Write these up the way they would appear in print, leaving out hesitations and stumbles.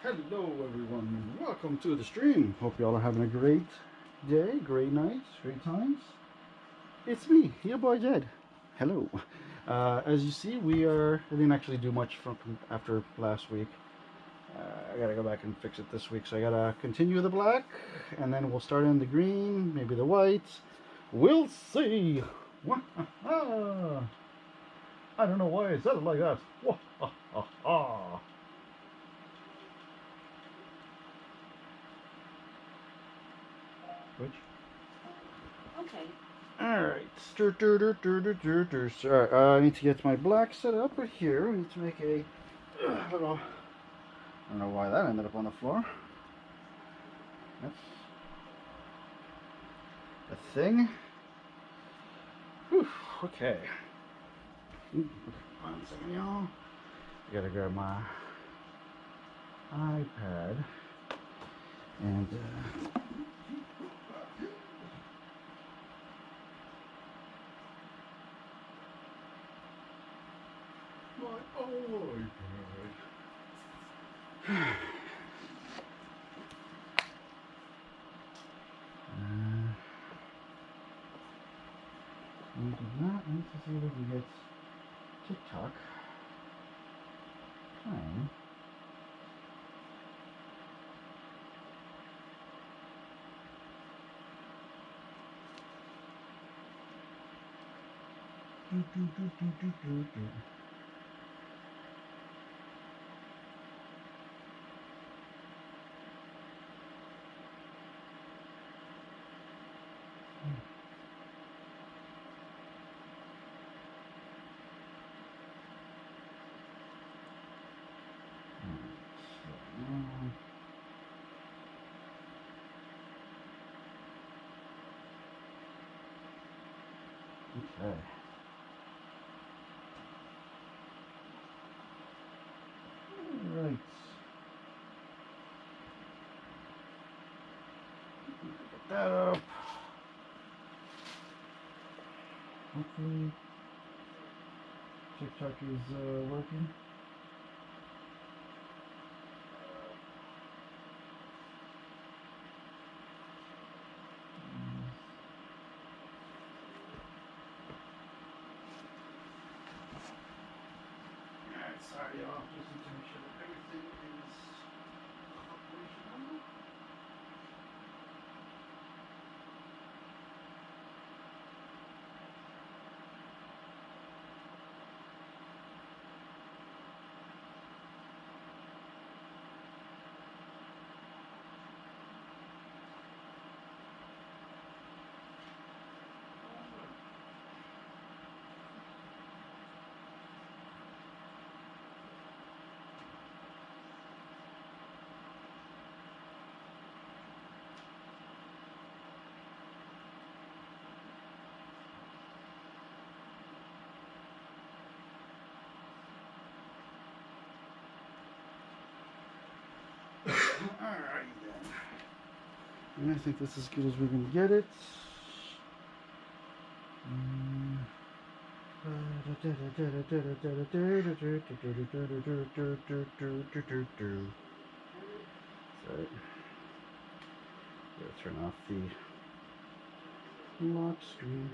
Hello everyone, welcome to the stream. Hope y'all are having a great day, great night, great times. It's me, your boy Jed. Hello. As you see, I didn't actually do much from after last week. I gotta go back and fix it this week, so I gotta continue the black, and then we'll start in the green, maybe the white. We'll see. I don't know why I said it like that. Which? Okay. Alright. Sorry, I need to get my black set up right here. We need to make a little. I don't know why that ended up on the floor. That's a thing. Whew, okay. One second, y'all. I gotta grab my iPad and. My iPad. We do not need to see if we can get TikTok playing. Okay. Alright. Get that up. Hopefully TikTok is working. Alright, sorry y'all, just need to make sure that everything is operational. Alright then. And I think that's as good as we can get it. Sorry. Gotta turn off the lock screen.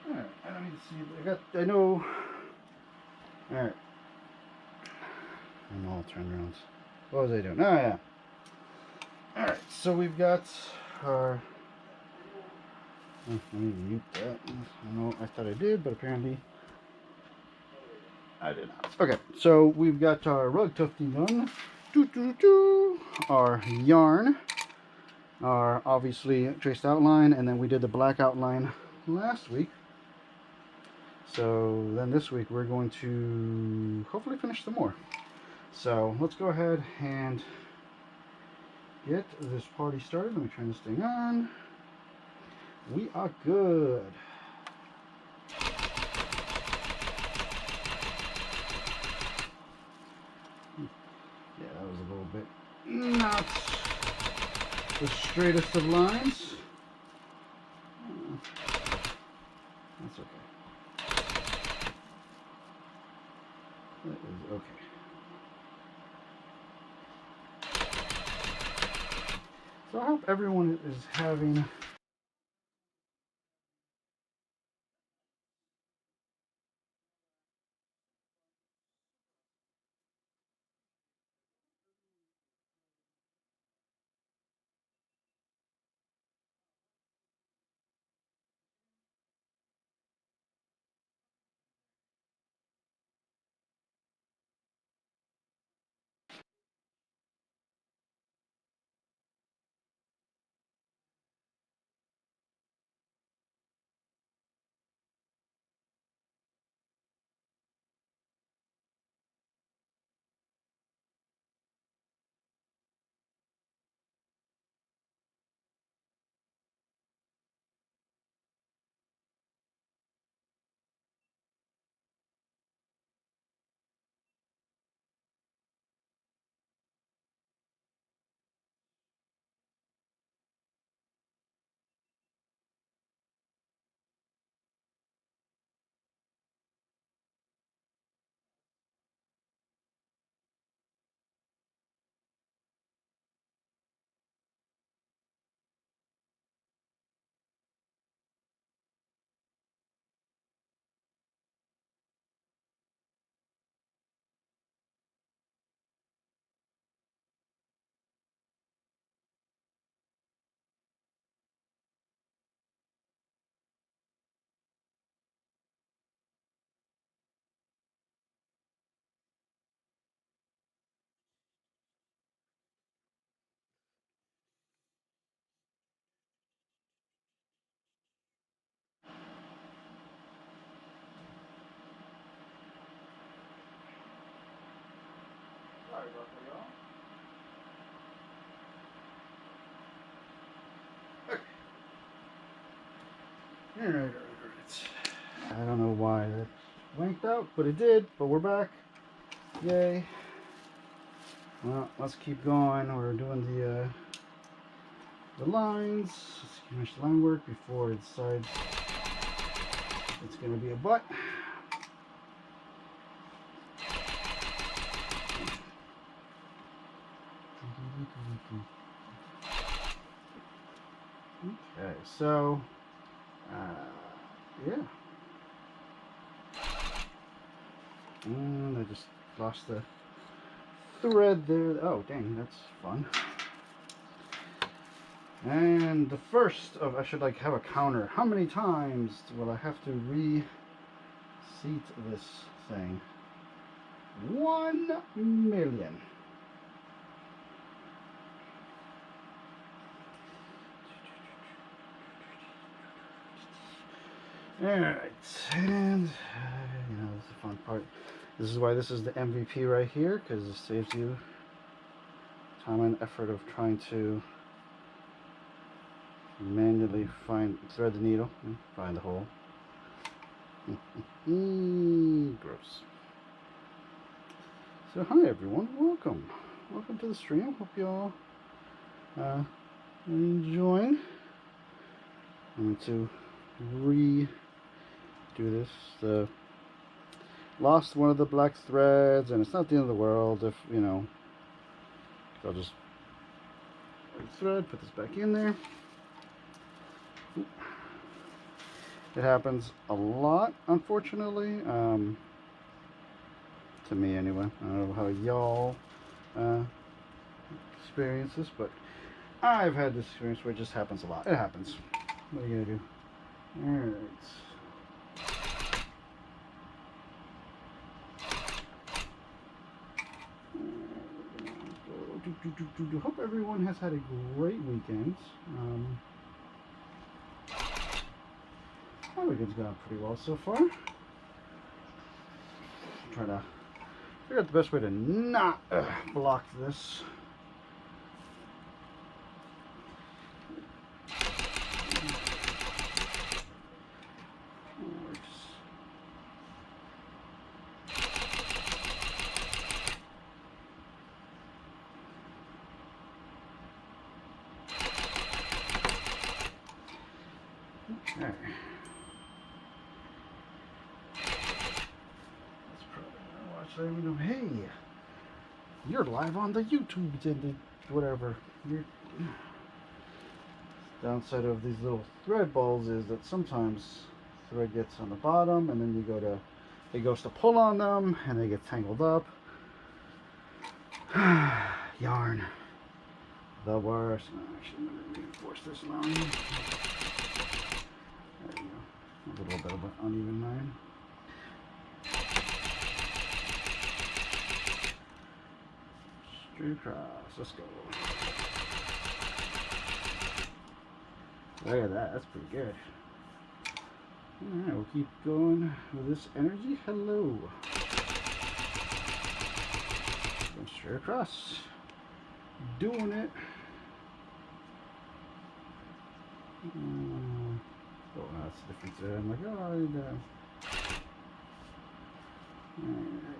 Alright, I don't need to see. I know. Alright. I'm all turnarounds. What was I doing? Oh, yeah. Alright, so we've got our. Oh, let me mute that. I know I thought I did, but apparently I did not. Okay, so we've got our rug tufting done. Our yarn. Our obviously traced outline, and then we did the black outline last week. So then this week we're going to hopefully finish some more. So let's go ahead and get this party started. Let me turn this thing on. We are good. Yeah, that was a little bit not the straightest of lines. Okay. So I hope everyone is having sorry about that, y'all. Alright. I don't know why that winked out, but it did. But we're back. Yay. Well, let's keep going. We're doing the lines. Let's finish the line work before it decides it's going to be a butt. Okay, so yeah. And I just lost the thread there. Oh, dang, that's fun. And the first of, I should like have a counter. How many times will I have to reseat this thing? 1,000,000. Alright, and you know, this is the fun part. This is why this is the MVP right here, because it saves you time and effort of trying to manually thread the needle and find the hole. Gross. So hi everyone, welcome to the stream. Hope y'all enjoying. I'm going to redo this. Lost one of the black threads, and it's not the end of the world if, you know, I'll just thread, put this back in there. It happens a lot, unfortunately, to me anyway. I don't know how y'all experience this, but I've had this experience where it just happens a lot. It happens. What are you gonna do? Alright. Hope everyone has had a great weekend. My weekend's gone pretty well so far. I'm trying to figure out the best way to not block this. Okay. Let's probably watch So you know, hey, you're live on the YouTube and the whatever. You're, downside of these little thread balls is that sometimes thread gets on the bottom, and then it goes to pull on them, and they get tangled up. Yarn, the worst. Actually, I'm gonna reinforce this line. There you go. A little bit of an uneven line. Straight across. Let's go. Look at that. That's pretty good. Alright, we'll keep going with this energy. Hello. Go straight across. Doing it. Oh, that's the difference there. I'm like, oh, Alright.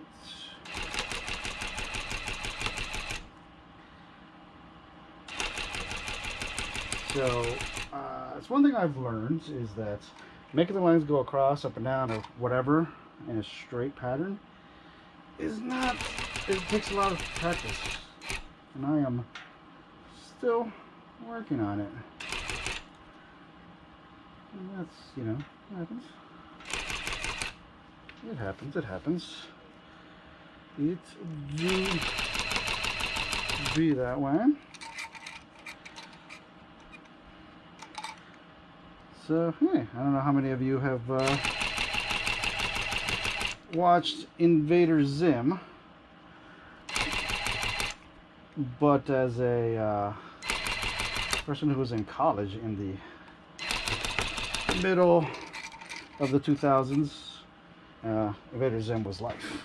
So, it's one thing I've learned is that making the lines go across, up and down, or whatever in a straight pattern is not, it takes a lot of practice. And I am still working on it. And that's, you know, it happens. It happens, it happens. It do be that way. So, hey, I don't know how many of you have watched Invader Zim, but as a person who was in college in the middle of the 2000s, Invader Zim was life.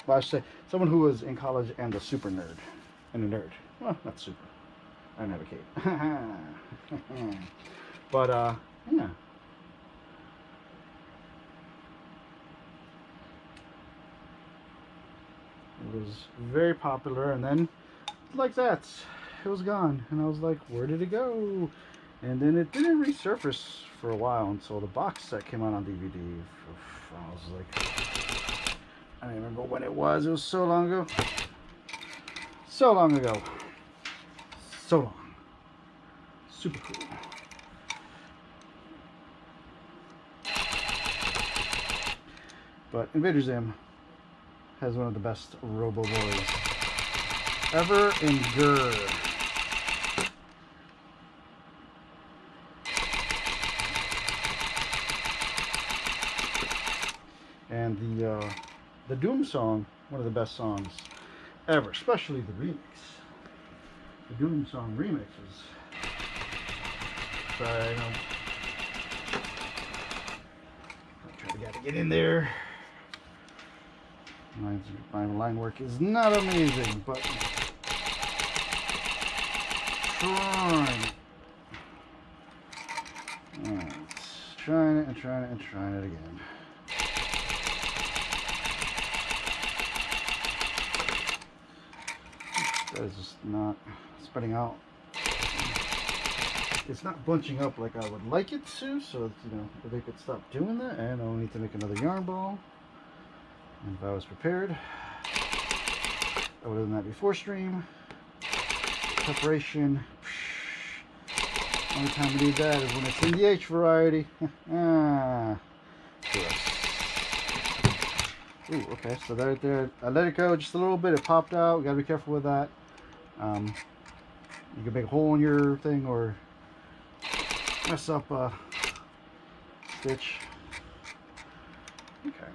Well, I should say, someone who was in college and a super nerd. And a nerd. Well, not super. I don't have a cape. But, yeah. It was very popular, and then, like that, it was gone. And I was like, where did it go? And then it didn't resurface for a while until the box set came out on DVD. I was like, I don't remember when it was. It was so long ago. So long ago. So long. Super cool. But Invader Zim has one of the best Robo Boys ever in Gur. And the Doom song, one of the best songs ever, especially the remix. The Doom song remix is. Sorry, I know. I gotta get in there. My line work is not amazing, but trying. Alright, trying it and trying it and trying it again. That is just not spreading out. It's not bunching up like I would like it to, so you know, if they could stop doing that, and I'll need to make another yarn ball. And if I was prepared, I would have done that before stream. Preparation. Only time we need that is when it's in the H variety. Ooh, okay, so right there, I let it go just a little bit, it popped out. We gotta be careful with that. You can make a hole in your thing or mess up a stitch. Okay.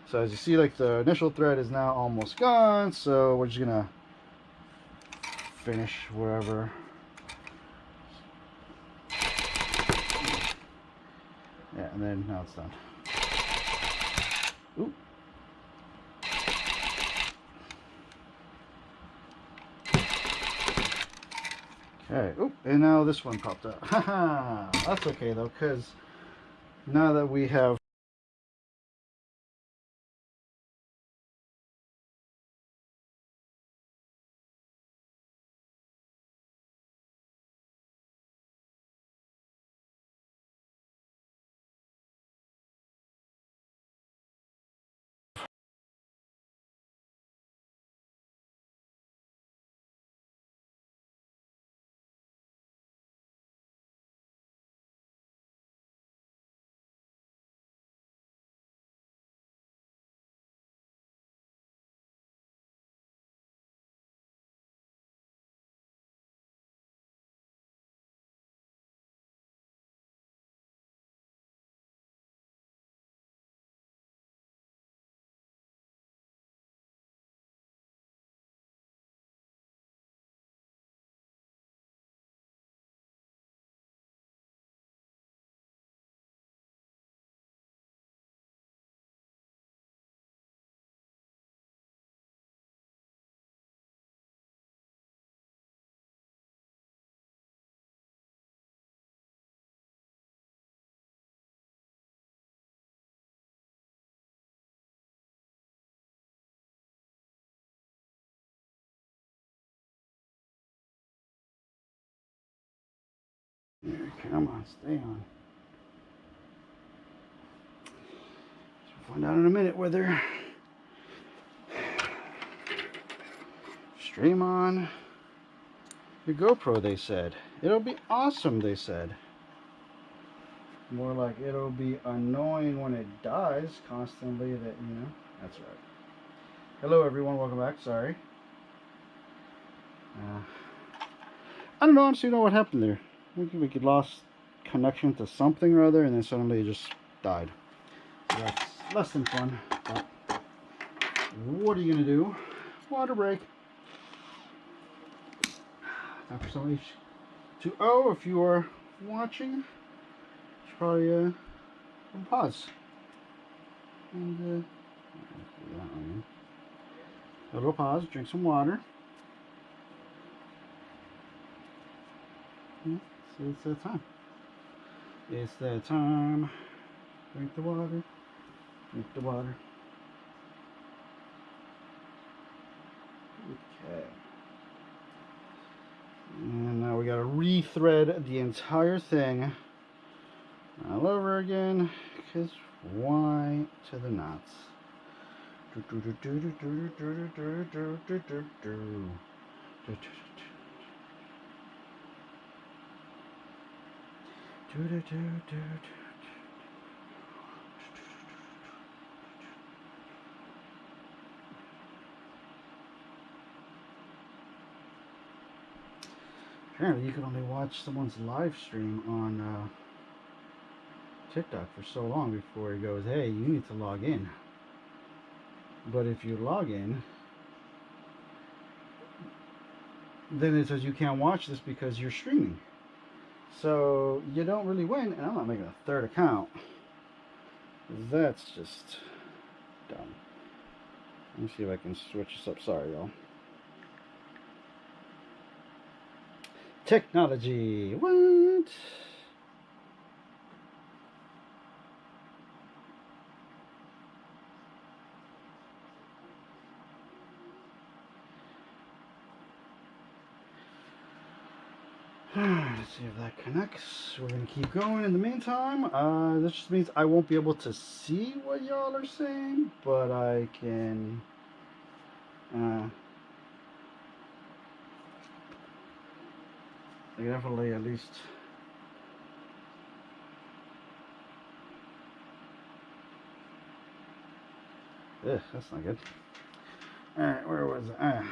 So as you see, like the initial thread is now almost gone, so we're just gonna finish wherever. Yeah, and then now it's done. Ooh. Okay, oop, and now this one popped up. Haha, that's okay though, because now that we have Come on, stay on. We'll find out in a minute whether stream on your GoPro, they said. It'll be awesome, they said. More like it'll be annoying when it dies constantly that, you know. That's right. Hello, everyone. Welcome back. Sorry. I don't know. Honestly, know what happened there. We could lost connection to something or other, and then suddenly it just died. So that's less than fun. But what are you gonna do? Water break. Time for some H2O. If you are watching, you should probably pause and a little pause. Drink some water. So it's that time. It's that time. Drink the water. Drink the water. Okay. And now we gotta rethread the entire thing all over again. Because why to the knots? Apparently you can only watch someone's live stream on TikTok for so long before he goes, hey, you need to log in. But if you log in, then it says you can't watch this because you're streaming. So you don't really win, and I'm not making a third account. That's just dumb. Let me see if I can switch this up. Sorry, y'all. Technology. What? Let's see if that connects. We're gonna keep going. In the meantime, this just means I won't be able to see what y'all are saying, but I can definitely at least that's not good. Alright, where was I?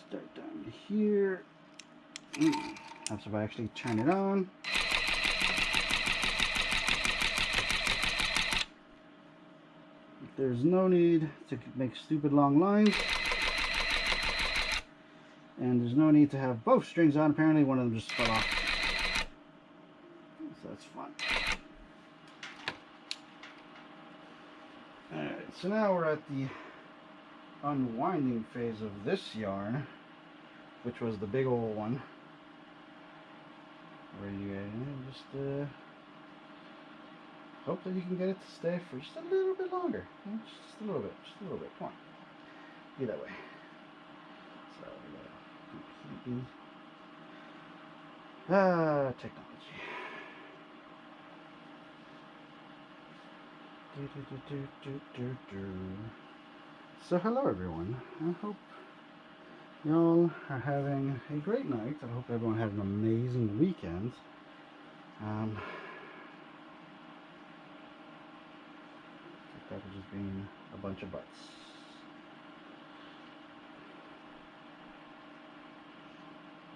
Start down here. That's if I actually turn it on. There's no need to make stupid long lines. And there's no need to have both strings on. Apparently one of them just fell off. So that's fun. Alright, so now we're at the unwinding phase of this yarn, which was the big old one. Where you just hope that you can get it to stay for just a little bit longer. Just a little bit. Just a little bit. Come on. Be that way. So completely technology. So hello everyone. I hope y'all are having a great night. I hope everyone had an amazing weekend. That was just being a bunch of butts.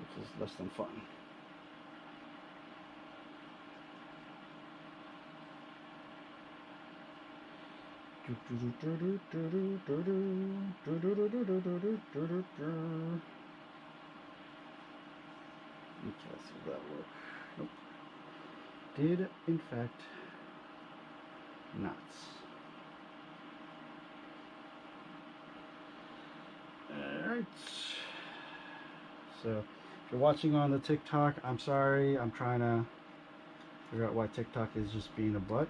Which is less than fun. Okay, let's see if that works. Nope. Did in fact not. Alright. So if you're watching on the TikTok, I'm sorry. I'm trying to figure out why TikTok is just being a butt.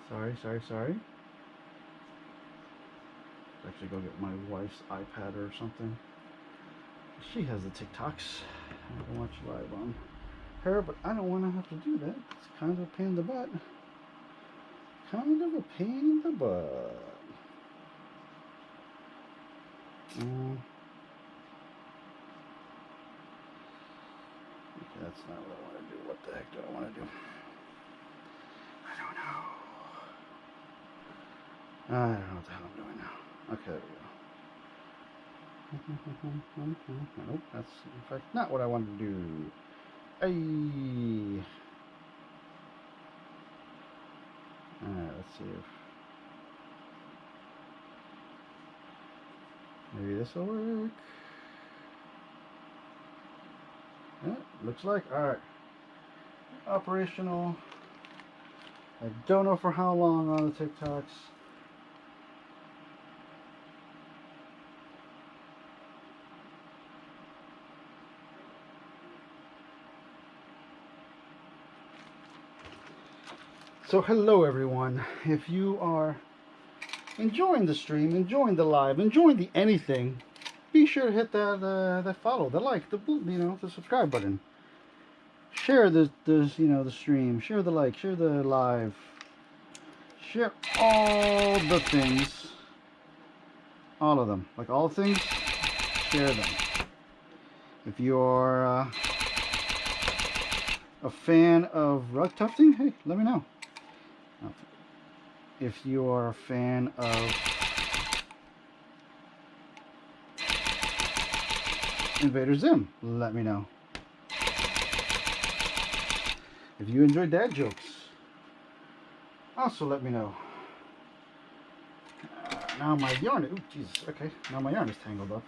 Sorry. Actually go get my wife's iPad or something. She has the TikToks. I can watch live on her, but I don't want to have to do that. It's kind of a pain in the butt. Kind of a pain in the butt. That's not what I want to do. What the heck do I want to do? I don't know. I don't know what the hell I'm doing now. Okay, there we go. Nope, that's in fact not what I wanted to do. Hey. Alright, let's see if maybe this will work. Yeah, looks like. Alright. Operational. I don't know for how long on the TikToks. So hello everyone. If you are enjoying the stream, enjoying the live, enjoying the anything, be sure to hit that that follow, the like, the the subscribe button. Share the the stream, share the like, share the live, share all the things, all of them, like all things, share them. If you're a fan of rug tufting, hey, let me know. If you are a fan of Invader Zim, let me know. If you enjoy dad jokes, also let me know. Now my yarn, oh Jesus, okay, now my yarn is tangled up.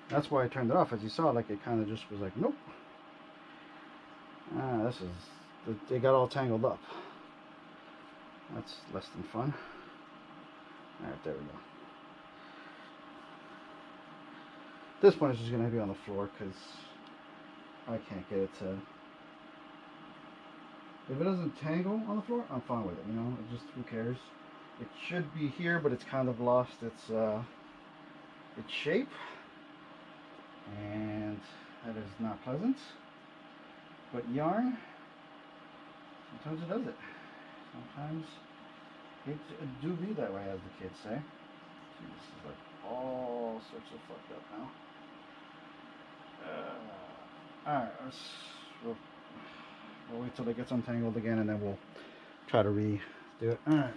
That's why I turned it off. As you saw, like it kind of just was like, nope. This is, they got all tangled up. That's less than fun. Alright, there we go. This one is just going to be on the floor because I can't get it to... If it doesn't tangle on the floor, I'm fine with it, you know? It just, who cares? It should be here, but it's kind of lost its shape. And that is not pleasant. But yarn, sometimes it does it. Sometimes it do be that way, as the kids say. See, this is like all sorts of fucked up now. Alright, we'll wait till it gets untangled again and then we'll try to redo it. Alright.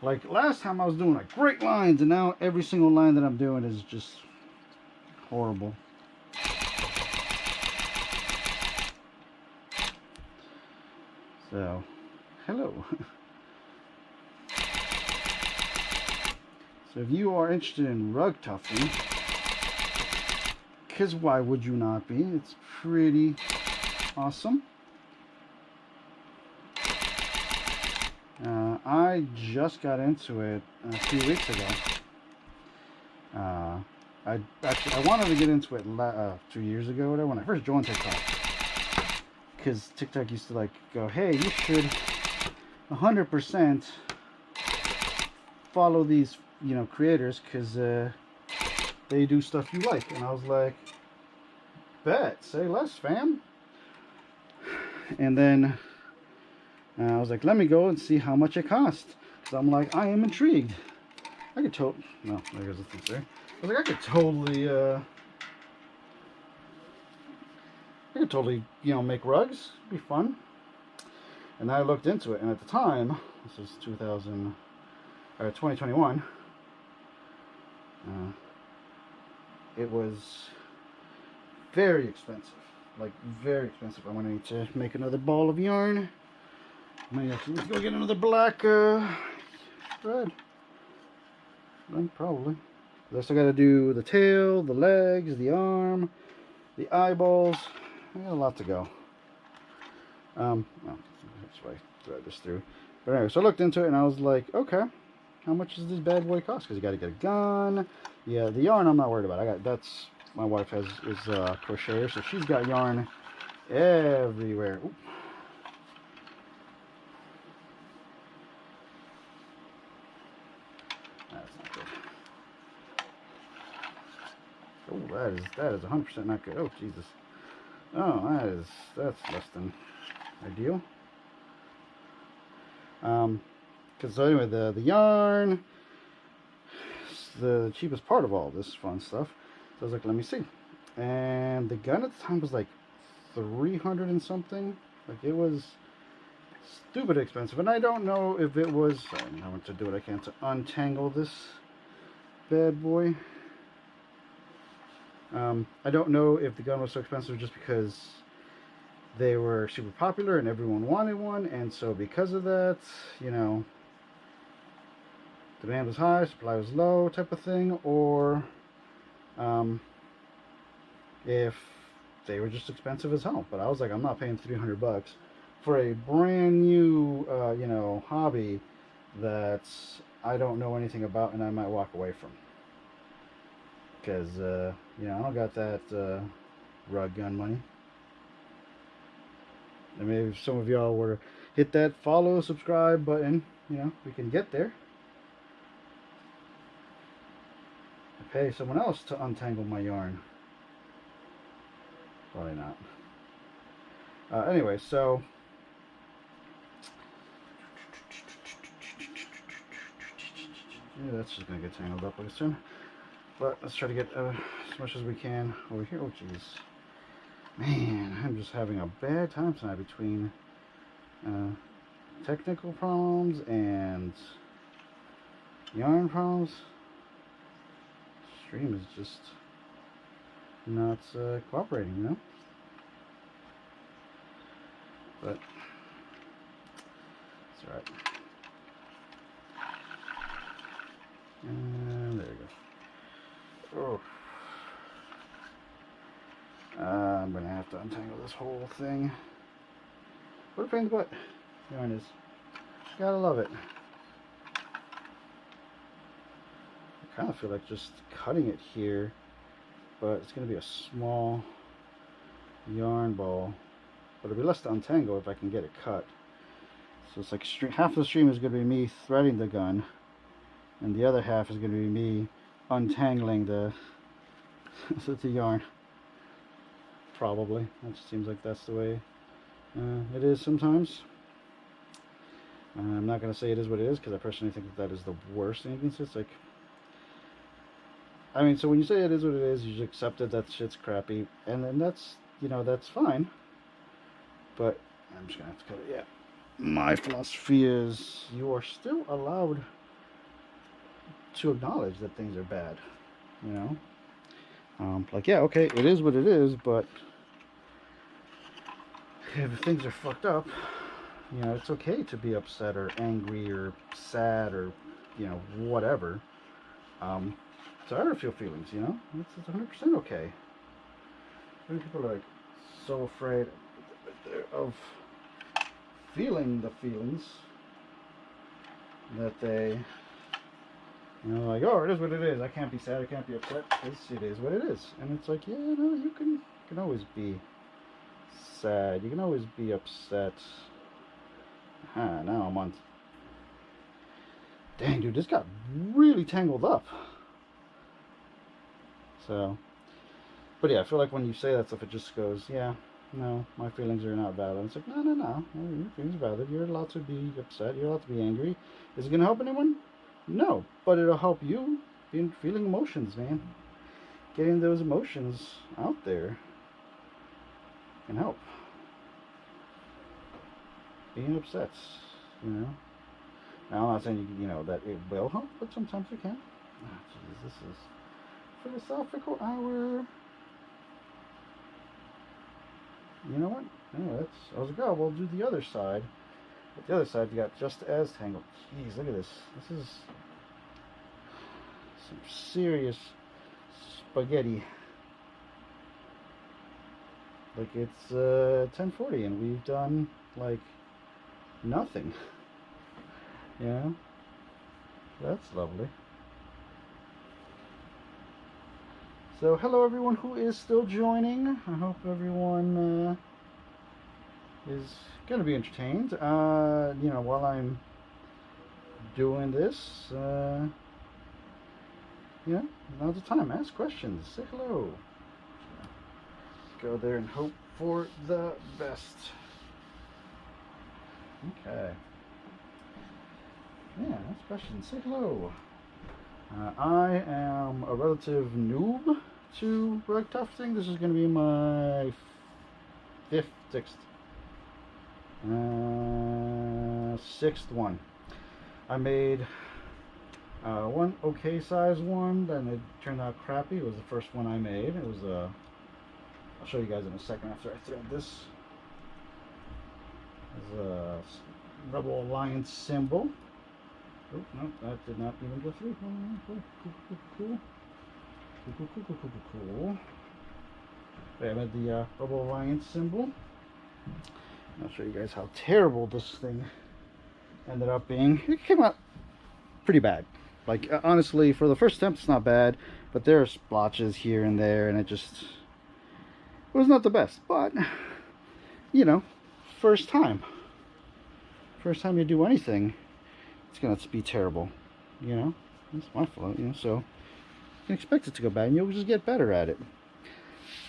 Like last time I was doing like great lines, and now every single line that I'm doing is just horrible. So, hello. So if you are interested in rug tufting, because why would you not be? It's pretty awesome. I just got into it a few weeks ago. I wanted to get into it 2 years ago, whatever, when I first joined TikTok. Because TikTok used to like go, hey, you should 100% follow these, creators because they do stuff you like. And I was like, bet, say less, fam. And then I was like, let me go and see how much it cost. So I'm like, I am intrigued. I could totally, no, there goes the thing there. I was like, I could totally, make rugs. It'd be fun. And I looked into it, and at the time, this is 2021, it was very expensive. Like, very expensive. I'm going to need to make another ball of yarn. I might actually need to go get another black thread. Then probably. I still got to do the tail, the legs, the arm, the eyeballs. I got a lot to go. Well, that's why I thread this through. But anyway, so I looked into it and I was like, okay, how much does this bad boy cost? Because you got to get a gun. Yeah, the yarn I'm not worried about. That's my wife is a crocheter, so she's got yarn everywhere. Oop. That's not good. Oh, that is 100% not good. Oh, Jesus. Oh, that's less than ideal. Because so anyway, the yarn, the cheapest part of all this fun stuff. So I was like, let me see. And the gun at the time was like 300 and something. Like, it was stupid expensive. And I don't know if it was, I want to do what I can to untangle this bad boy. I don't know if the gun was so expensive just because they were super popular and everyone wanted one, and so because of that, you know, demand was high, supply was low type of thing, or if they were just expensive as hell. But I was like, I'm not paying $300 for a brand new, you know, hobby that I don't know anything about and I might walk away from. Because, you know, I don't got that rug gun money. And maybe if some of y'all were to hit that follow, subscribe button, you know, we can get there. I pay someone else to untangle my yarn. Probably not. Anyway, so yeah, that's just gonna get tangled up pretty soon. But let's try to get as much as we can over here. Oh, jeez. Man, I'm just having a bad time tonight between technical problems and yarn problems. Stream is just not cooperating, you know? But it's alright. And there we go. Oh. I'm gonna have to untangle this whole thing. What a pain in the butt yarn is. Gotta love it. I kind of feel like just cutting it here, but it's gonna be a small yarn ball. But it'll be less to untangle if I can get it cut. So it's like half of the stream is going to be me threading the gun, and the other half is going to be me untangling the the yarn. Probably. It seems like that's the way it is sometimes. I'm not going to say it is what it is, because I personally think that is the worst thing you can say. It's like, I mean, so when you say it is what it is, you just accept it, that shit's crappy, and then that's, you know, that's fine. But I'm just going to have to cut it, yeah. My philosophy is you are still allowed to acknowledge that things are bad, you know? Like, yeah, okay, it is what it is, but if things are fucked up, you know, it's okay to be upset or angry or sad or, you know, whatever. It's alright to feel feelings, you know? It's 100% okay. Many people are like so afraid of feeling the feelings that they, you know, like, oh, it is what it is. I can't be sad. I can't be upset. It is what it is. And it's like, yeah, no, you can always be sad. You can always be upset. Now I'm on. Dang, dude, this got really tangled up. So, but yeah, I feel like when you say that stuff, it just goes, yeah, no, my feelings are not valid. It's like, no, your feelings are valid. You're allowed to be upset. You're allowed to be angry. Is it gonna help anyone? No, but it'll help you feeling emotions, man. Getting those emotions out there can help. Being upset, you know. Now, I'm not saying you know that it will help, but sometimes it can. Oh, jeez, this is philosophical hour. You know what? No, I was like, oh, we'll do the other side. But the other side you got just as tangled. Jeez, look at this. This is some serious spaghetti. Like, it's 10:40 and we've done like nothing. Yeah, that's lovely. So hello everyone who is still joining. I hope everyone is going to be entertained. You know, while I'm doing this, Yeah, now's the time. Ask questions. Say hello. Go there and hope for the best. Okay. Yeah, ask questions. Say hello. I am a relative noob to rug tufting. This is going to be my sixth one. I made one okay size one, then it turned out crappy. It was the first one I made. It was I'll show you guys in a second after I thread this. It's a Rebel Alliance symbol. Oh, no, that did not even go through. Cool. Okay, I made the Rebel Alliance symbol. I'll show you guys how terrible this thing ended up being. It came out pretty bad. Like, honestly, for the first attempt, it's not bad, but there are splotches here and there, and it was not the best. But, you know, first time you do anything, it's gonna be terrible, you know. It's my fault, you know, so you can expect it to go bad, and you'll just get better at it.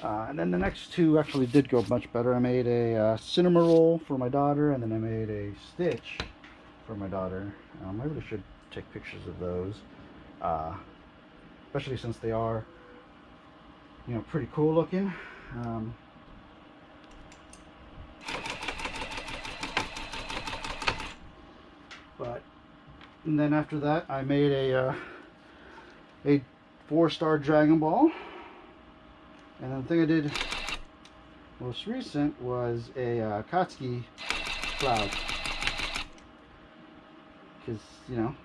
And then the next two actually did go much better. I made a cinema roll for my daughter, and then I made a stitch for my daughter. I really should take pictures of those, especially since they are, you know, pretty cool looking. And then after that, I made a 4-star Dragon Ball. And then the thing I did most recent was a Katsuki cloud. Because, you know,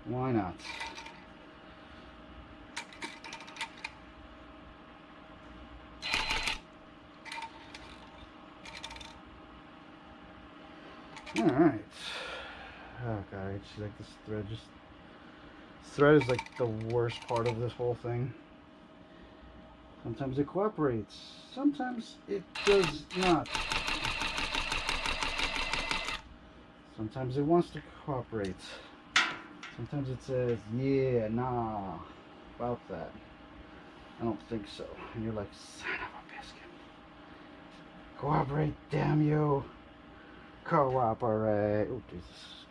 why not? Alright. Oh god, I see like this thread this thread is like the worst part of this whole thing. Sometimes it cooperates, sometimes it does not. Sometimes it wants to cooperate. Sometimes it says, yeah, nah, about that. I don't think so. And you're like, son of a biscuit. Cooperate, damn you. Cooperate. Oh, Jesus.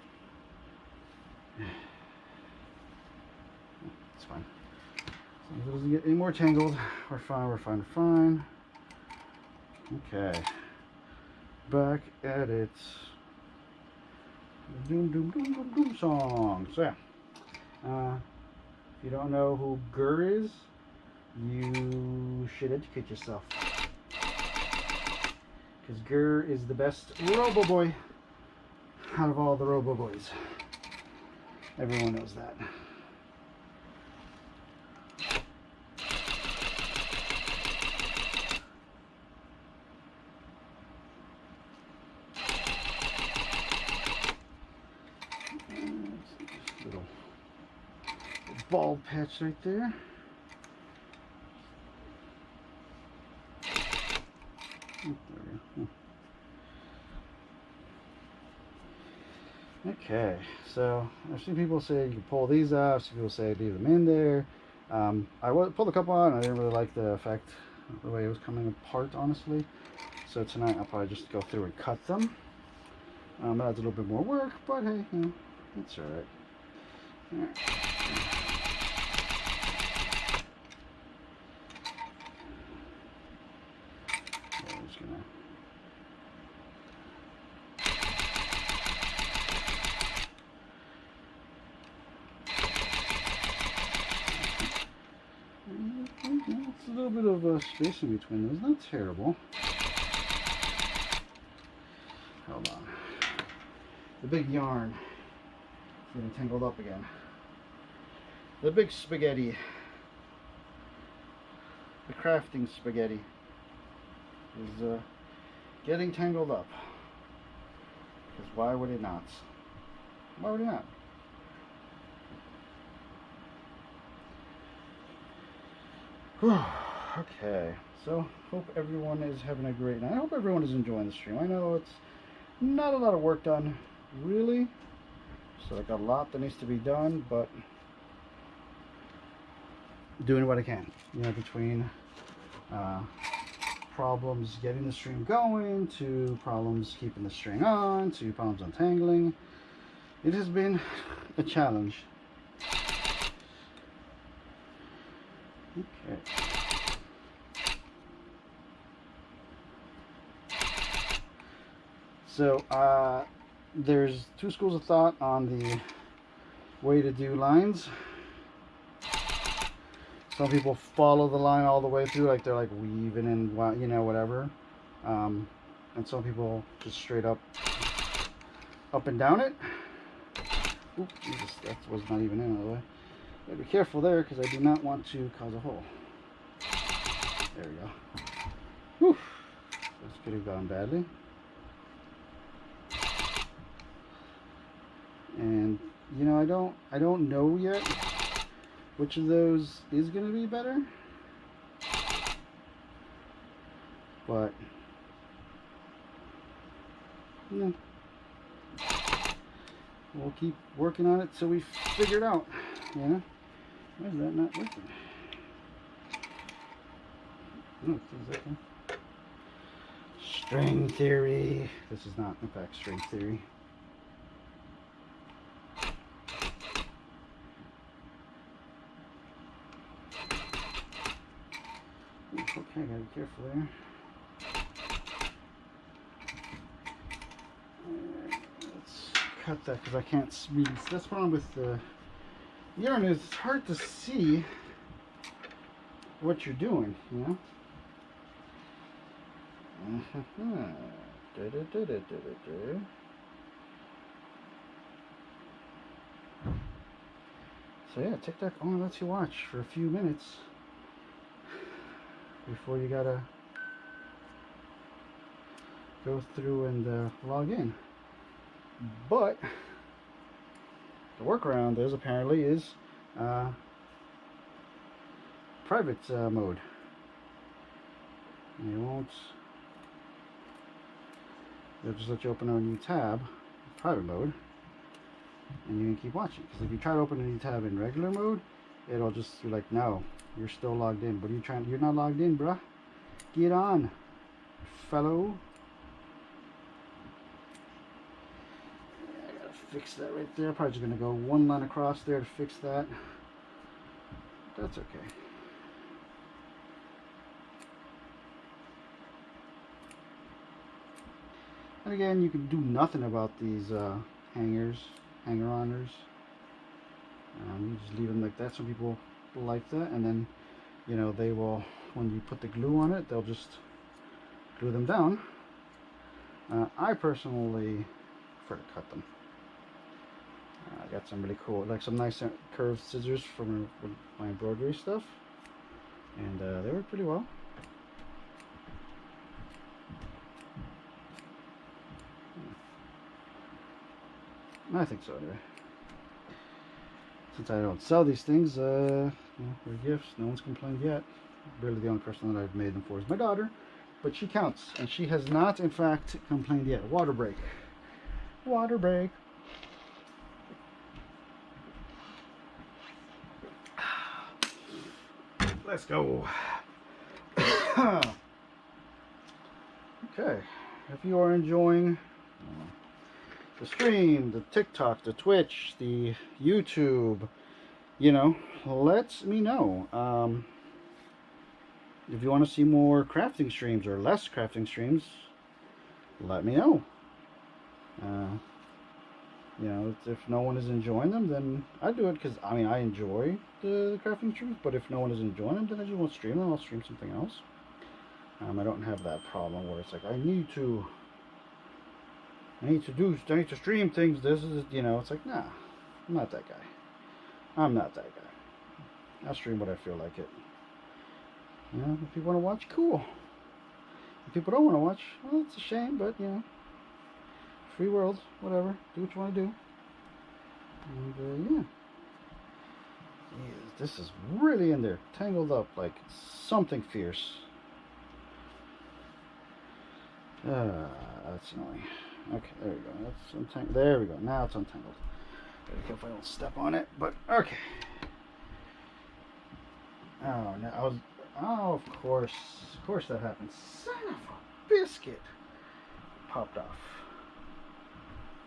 It's fine. As long as it doesn't get any more tangled, we're fine. Okay. Back at it. Doom song. So yeah. If you don't know who Gur is, you should educate yourself. Because Gur is the best Robo Boy out of all the Robo Boys. Everyone knows that. Little bald patch right there. Oh, there we go. Okay, so I've seen people say you can pull these out. I've seen people say leave them in there. I pulled a couple out and I didn't really like the effect, the way it was coming apart, honestly. So tonight I'll probably just go through and cut them. That adds a little bit more work, but hey, you know, it's alright. I'm just gonna. It's a little bit of space in between those, not terrible. Hold on. The big yarn is getting tangled up again. The big spaghetti. The crafting spaghetti is getting tangled up. Because why would it not? Why would it not? Okay, so hope everyone is having a great night. I hope everyone is enjoying the stream. I know it's not a lot of work done, really. So I got a lot that needs to be done, but doing what I can, you know, between problems getting the string going, to problems keeping the string on, to problems untangling. It has been a challenge. Okay. So there's two schools of thought on the way to do lines. Some people follow the line all the way through, like they're like weaving and, you know, whatever. And some people just straight up and down it. Oop, Jesus, that was not even in all the way. Gotta be careful there because I do not want to cause a hole. There we go. Whew. This could have gone badly. And you know, I don't know yet which of those is going to be better, but you know, we'll keep working on it till we figure it out. You know, why is that not working? No, exactly. String theory. This is not, in fact, string theory. Okay, gotta be careful there. Let's cut that because I can't read. That's the problem with the yarn is it's hard to see what you're doing, you know? So yeah, TikTok only lets you watch for a few minutes before you gotta go through and log in. But the workaround is apparently is private mode. And they'll just let you open a new tab, private mode, and you can keep watching. Because if you try to open a new tab in regular mode, it'll just be like, no, you're still logged in. But you're not logged in, bruh. Get on, fellow. I gotta fix that right there. Probably just gonna go one line across there to fix that. That's okay. And again, you can do nothing about these hanger-oners. You just leave them like that. Some people like that, and then, you know, they will, when you put the glue on it, they'll just glue them down. I personally prefer to cut them. I got some really cool, like some nice curved scissors from my embroidery stuff, and they work pretty well. I think so anyway. Since I don't sell these things, they're gifts. No one's complained yet. Really, the only person that I've made them for is my daughter, but she counts, and she has not, in fact, complained yet. Water break. Water break. Let's go. Okay. If you are enjoying the stream, the TikTok, the Twitch, the YouTube, you know, let me know. If you want to see more crafting streams or less crafting streams, let me know. You know, if no one is enjoying them, then I do it because, I mean, I enjoy the crafting streams, but if no one is enjoying them, then I just won't stream them. I'll stream something else. I don't have that problem where it's like, I need to stream things. This is, you know, it's like, nah, I'm not that guy. I'm not that guy. I'll stream what I feel like it. You know, if people want to watch, cool. If people don't want to watch, well, it's a shame, but, you know, free world, whatever. Do what you want to do. And, yeah. Jeez, this is really in there, tangled up like something fierce. That's annoying. Okay, there we go. That's untangled. There we go. Now it's untangled. Gotta be careful I don't step on it, but okay. Oh no, oh, of course that happened. Son of a biscuit. Popped off.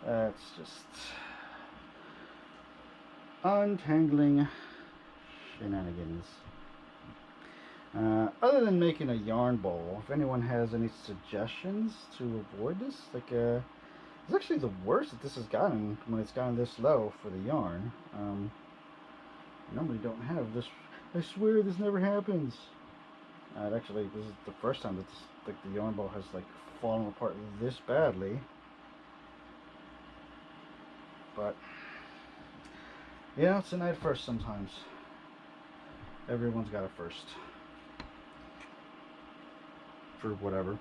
That's just untangling shenanigans. Other than making a yarn bowl, if anyone has any suggestions to avoid this, like it's actually the worst that this has gotten when it's gotten this low for the yarn. I normally don't have this. I swear this never happens. Actually, this is the first time that this, like, the yarn ball has like fallen apart this badly. But yeah, it's a night first sometimes. Everyone's got a first for whatever.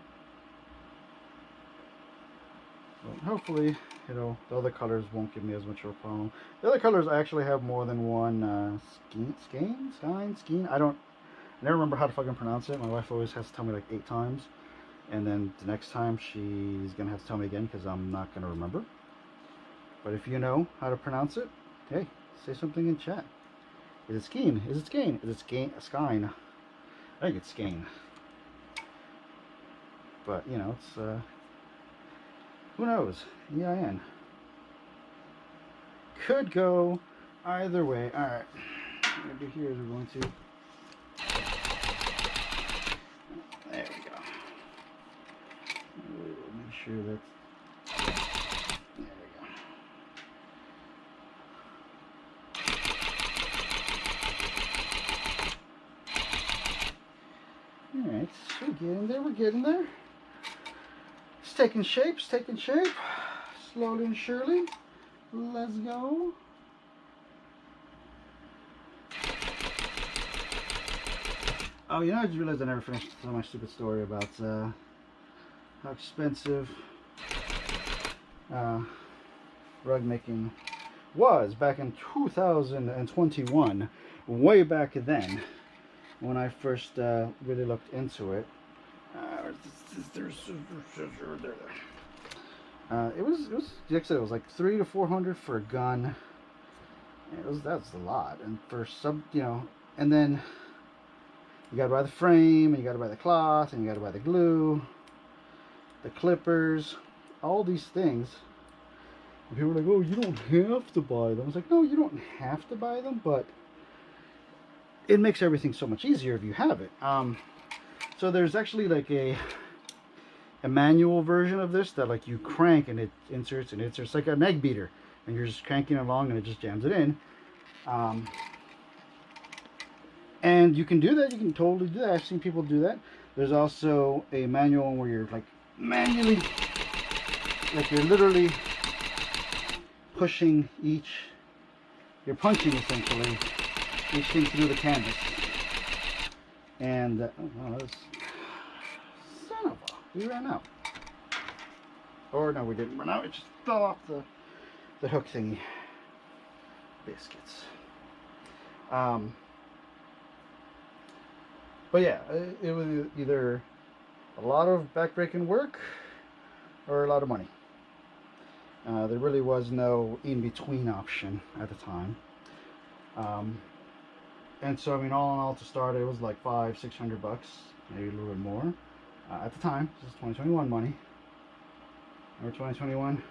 But hopefully, you know, the other colors won't give me as much of a problem. The other colors actually have more than one skein. I never remember how to fucking pronounce it. My wife always has to tell me like 8 times, and then the next time she's gonna have to tell me again because I'm not gonna remember. But if you know how to pronounce it, hey, say something in chat. Is it skein? Is it skein? Is it skein? Skein? I think it's skein. But you know, it's who knows? EIN. Could go either way. Alright. What we're going to do here is we're going to... There we go. We'll make sure that's... There we go. Alright, so we're getting there, we're getting there. It's taking shape, slowly and surely. Let's go. Oh, you know, I just realized I never finished my stupid story about how expensive rug making was back in 2021, way back then, when I first really looked into it. It was like I said, it was like $300 to $400 for a gun. That's a lot, and for some, you know, and then you gotta buy the frame, and you gotta buy the cloth, and you gotta buy the glue, the clippers, all these things. And people are like, oh, you don't have to buy them. It's like, no, you don't have to buy them, but it makes everything so much easier if you have it. So there's actually like a manual version of this that like you crank and it inserts, and it's like an egg beater, and you're just cranking along and it just jams it in. And you can do that. You can totally do that. I've seen people do that. There's also a manual where you're like manually, like you're literally pushing you're punching essentially each thing through the canvas. And oh, wow, that's, son of a, we ran out. Or no, we didn't run out. It just fell off the hook thingy. Biscuits. But yeah, it was either a lot of backbreaking work or a lot of money. There really was no in-between option at the time. And so, I mean, all in all, to start, it was like $500-600, maybe a little bit more. At the time, this is 2021 money. Remember 2021?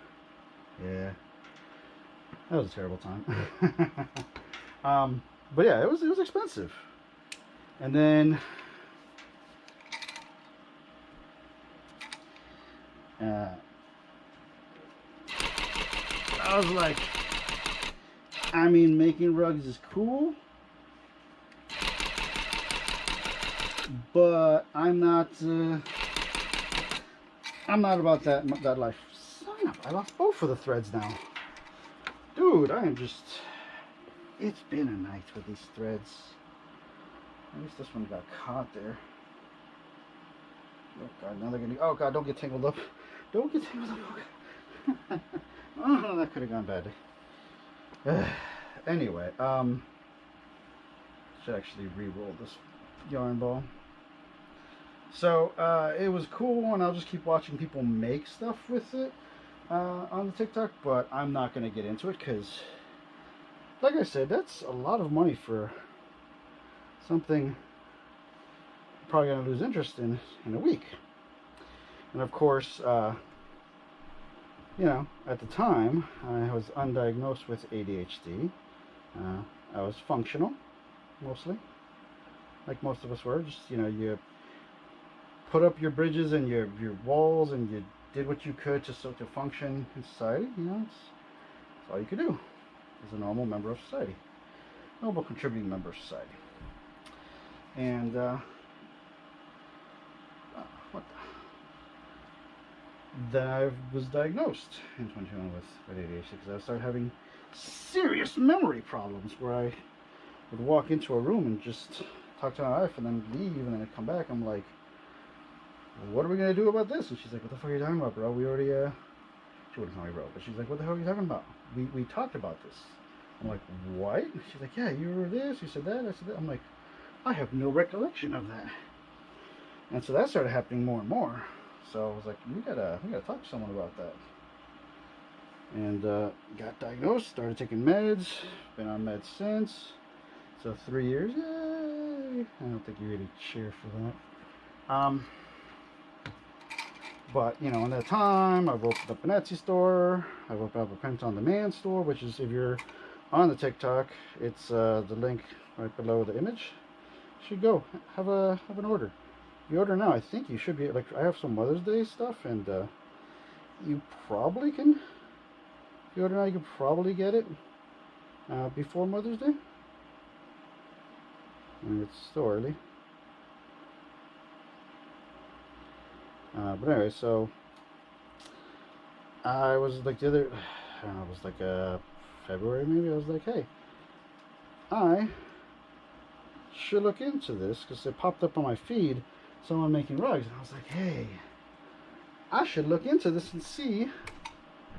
Yeah. That was a terrible time. But yeah, it was expensive. And then I was like, I mean, making rugs is cool, but I'm not about that life. Son of, I lost both of the threads now. Dude, I am just, it's been a night with these threads. At least this one got caught there. Oh god, now they're gonna, oh god, don't get tangled up. Don't get tangled up. Oh, that could have gone badly. Anyway, should actually re-roll this yarn ball. So, it was cool, and I'll just keep watching people make stuff with it on the TikTok, but I'm not going to get into it, because, like I said, that's a lot of money for something you're probably going to lose interest in a week. And of course, you know, at the time, I was undiagnosed with ADHD. I was functional, mostly, like most of us were. Just, you know, you put up your bridges and your walls, and you did what you could to function in society. You know, it's all you could do as a normal member of society, normal contributing member of society. And what the? Then I was diagnosed in 2021 with ADHD because I started having serious memory problems where I would walk into a room and just talk to my wife and then leave, and then I'd come back. I'm like, what are we going to do about this? And she's like, what the fuck are you talking about, bro? We already, she wouldn't tell me, bro, but she's like, what the hell are you talking about? We talked about this. I'm like, what? And she's like, yeah, you were this, you said that, I said that. I'm like, I have no recollection of that. And so that started happening more and more. So I was like, we gotta talk to someone about that. And got diagnosed, started taking meds, been on meds since. So 3 years, yay! I don't think you really cheer for that. But, you know, in that time, I've opened up an Etsy store. I've opened up a print-on-demand store, which is, if you're on the TikTok, it's the link right below the image. You should go, have an order. If you order now, I think you should be, like, I have some Mother's Day stuff, and you probably can, if you order now, you can probably get it before Mother's Day. I mean, it's still early. But anyway, so I was like I don't know, it was like February maybe. I was like, hey, I should look into this because it popped up on my feed, someone making rugs, and I was like, hey, I should look into this and see,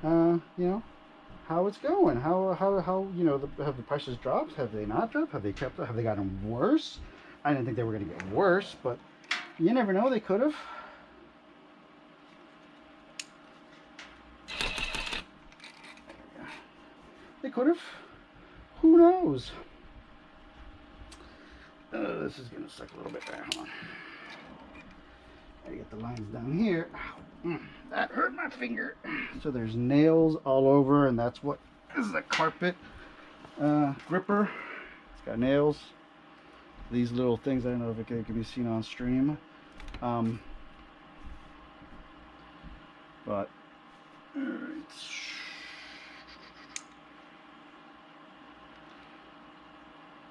you know, how it's going. How you know, have the prices dropped? Have they not dropped? Have they kept? Have they gotten worse? I didn't think they were going to get worse, but you never know. They could have. They could have. Who knows? This is gonna suck a little bit there. Hold on. Gotta get the lines down here. Ow. That hurt my finger. So there's nails all over, and that's what this is, a carpet gripper. It's got nails. These little things. I don't know if it can be seen on stream. But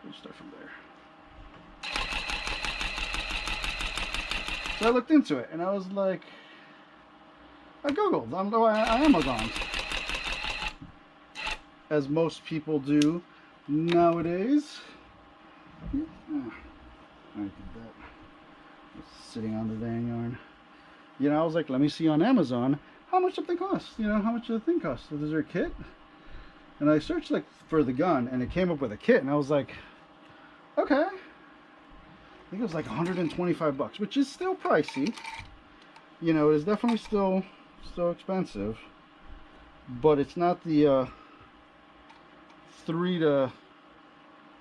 we'll start from there. So I looked into it, and I was like, I googled on Amazon, as most people do nowadays. Yeah. I did that. Just sitting on the dang yarn. You know, I was like, let me see on Amazon how much something costs. You know, how much the thing costs. So is there a kit? And I searched like for the gun, and it came up with a kit, and I was like, okay. I think it was like 125 bucks, which is still pricey. You know, it's definitely still expensive, but it's not the 3 to,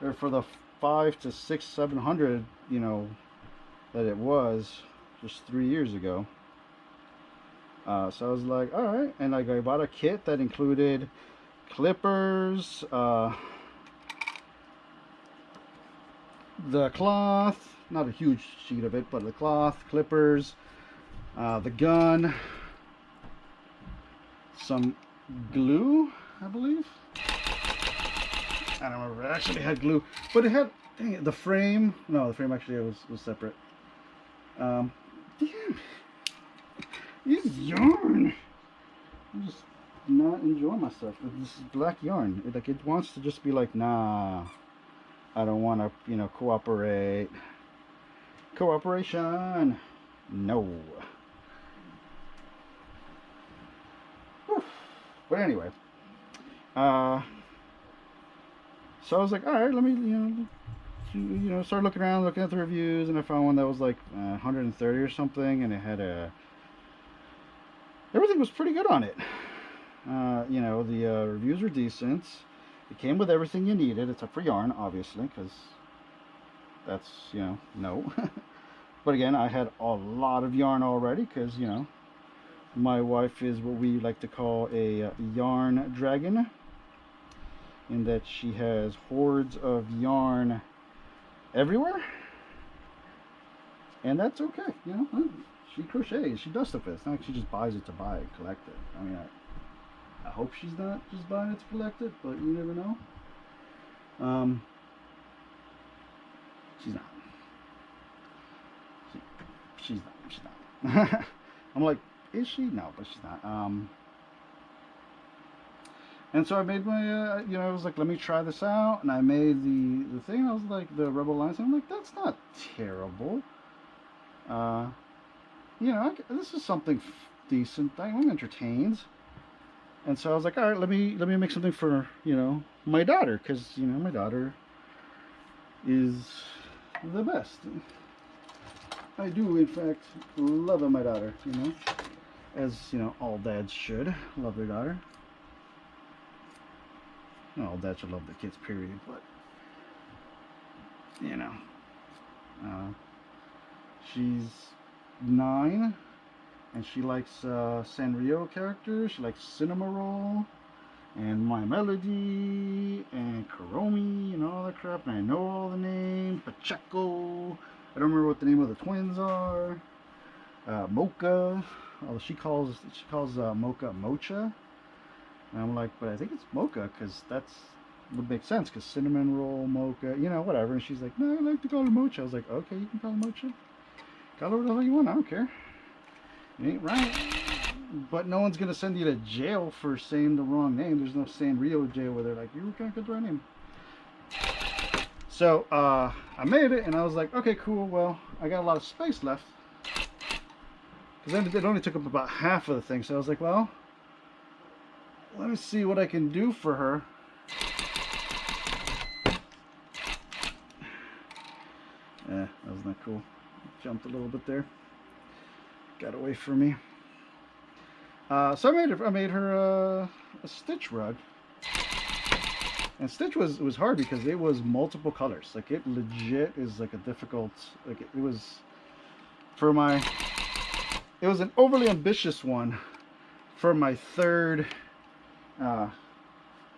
or for the 5 to 6, 700, you know, that it was just 3 years ago. So I was like, all right, and like I bought a kit that included clippers, the cloth, not a huge sheet of it, but the cloth, clippers, the gun, some glue, I believe. I don't remember. It actually had glue, but it had, dang it, the frame. No, the frame actually was separate. Damn, this yarn. I'm just not enjoying myself. This is black yarn. It wants to just be like, nah, I don't want to, you know, cooperate. Cooperation, no. Whew. But anyway, so I was like, all right, let me, you know, start looking around, looking at the reviews, and I found one that was like 130 or something, and it had everything was pretty good on it. You know, the reviews were decent. It came with everything you needed, except for yarn, obviously, because that's, you know, no. But again, I had a lot of yarn already because, you know, my wife is what we like to call a yarn dragon, in that she has hordes of yarn everywhere, and that's okay. You know, she crochets, she does stuff with it. It's not like she just buys it to buy it, collect it. I mean, I hope she's not just buying it to collect it, but you never know. She's not. She's not. She's not. I'm like, is she? No, but she's not. And so I made my, you know, I was like, let me try this out, and I made the thing. I was like, the Rebel Alliance. I'm like, that's not terrible. Uh, you know, this is something decent. I'm entertained. And so I was like, all right, let me make something for, you know, my daughter, because, you know, my daughter is the best. I do, in fact, love my daughter, you know, as, you know, all dads should love their daughter. Not all dads should love their kids, period, but, you know, she's 9, and she likes Sanrio characters. She likes Cinnamoroll and My Melody and Kuromi and all that crap, and I know all the names. Pacheco, I don't remember what the name of the twins are. Mocha, oh, she calls Mocha Mocha, and I'm like, but I think it's Mocha because that's would make sense, because cinnamon roll mocha, you know, whatever. And she's like, no, I like to call her Mocha. I was like, okay, you can call her Mocha, call her whatever you want, I don't care. It ain't right. But no one's gonna send you to jail for saying the wrong name. There's no Sanrio jail where they're like, you can't get the right name. So I made it, and I was like, okay, cool. Well, I got a lot of space left, because it only took up about half of the thing. So I was like, well, let me see what I can do for her. Yeah, that was not cool. Jumped a little bit there. Got away from me. So I made her a Stitch rug. And Stitch was hard because it was multiple colors. Like, it legit is like a difficult, like, it was it was an overly ambitious one for my third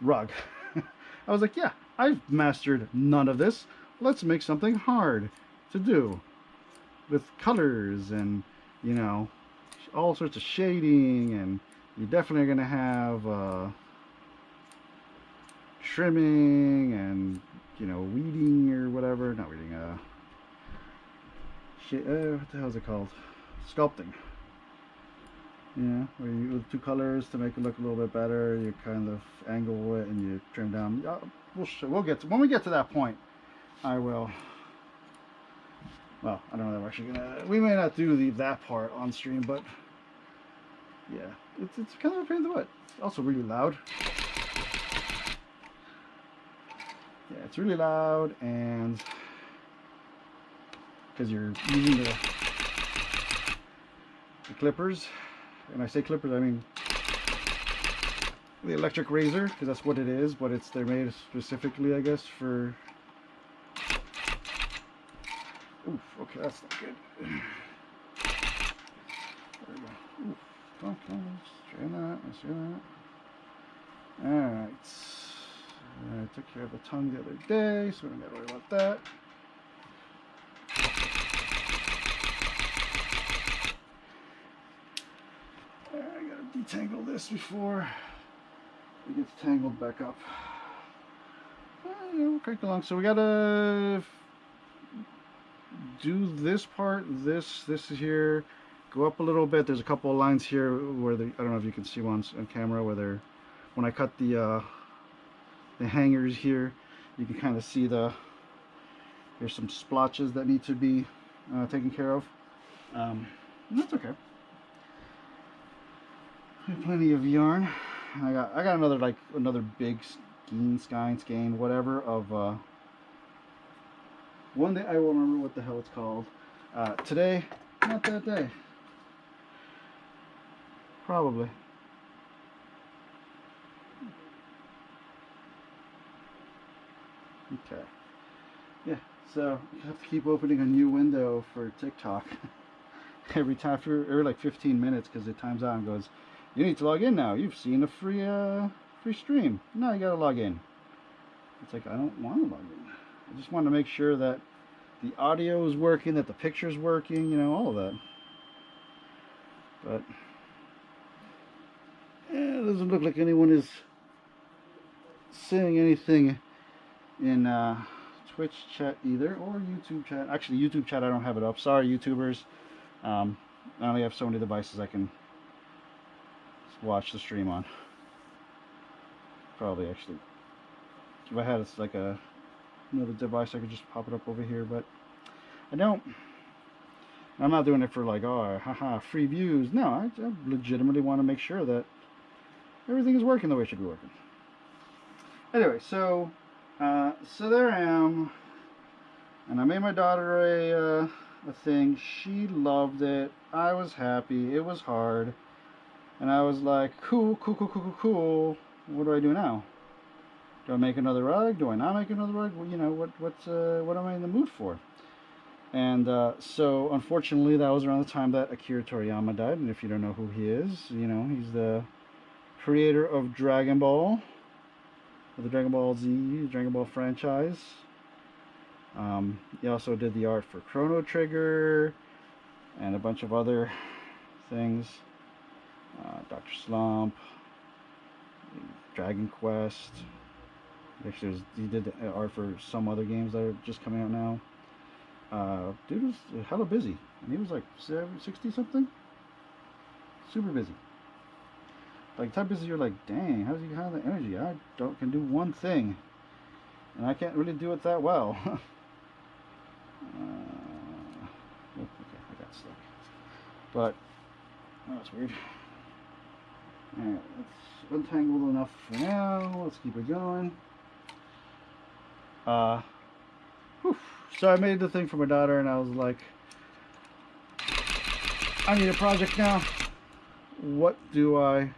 rug. I was like, yeah, I've mastered none of this. Let's make something hard to do with colors and, you know, all sorts of shading, and you're definitely going to have trimming and, you know, weeding or whatever. Not weeding, what the hell is it called? Sculpting. Yeah, where you with 2 colors to make it look a little bit better. You kind of angle it and you trim down. We'll get to, when we get to that point. I will. Well, I don't know if we're actually gonna. We may not do that part on stream, but yeah, it's kind of a pain in the butt. It's also really loud. Yeah, it's really loud, and because you're using the clippers. And I say clippers, I mean the electric razor, because that's what it is, but they're made specifically, I guess, for... Oof, okay, that's not good. There we go. Oof, come on, let's try that, let's do that. Alright. I took care of the tongue the other day, so we don't gotta worry about that. I gotta detangle this before it gets tangled back up. We'll crank along. So we gotta do this part. This is here. Go up a little bit. There's a couple of lines here where I don't know if you can see ones on camera where when I cut the hangers here, you can kind of see there's some splotches that need to be taken care of. And that's okay. Plenty of yarn. I got another big skein, whatever of one day I will remember what the hell it's called. Today, not that day. Probably. Okay. Yeah, So I have to keep opening a new window for TikTok every time for every like 15 minutes because it times out and goes, "You need to log in now. You've seen a free stream. Now you gotta log in." It's like I don't want to log in. I just want to make sure that the audio is working, that the picture's working, you know, all of that. But it doesn't look like anyone is saying anything in Twitch chat either, or YouTube chat. Actually, YouTube chat, I don't have it up. Sorry, YouTubers. I only have so many devices I can watch the stream on. Probably, actually. If I had it's like another device, I could just pop it up over here, but I don't. I'm not doing it for like, oh, haha, free views. No, I legitimately want to make sure that everything is working the way it should be working. Anyway, so there I am, and I made my daughter a thing. She loved it. I was happy. It was hard, and I was like, cool. What do I do now? Do I make another rug? Do I not make another rug? Well, you know, what am I in the mood for? And so, unfortunately, that was around the time that Akira Toriyama died. And if you don't know who he is, you know, he's the creator of Dragon Ball, the Dragon Ball Z, Dragon Ball franchise. He also did the art for Chrono Trigger and a bunch of other things. Dr. Slump, Dragon Quest. Actually, he did the art for some other games that are just coming out now. Dude was hella busy, and he was like 60 something. Super busy. Like type busy, you're like, dang, how does he have the energy? I can do one thing, and I can't really do it that well. Okay, I got stuck. But that's weird. Alright, let's untangle enough for now. Let's keep it going. So I made the thing for my daughter, and I was like, I need a project now. What do I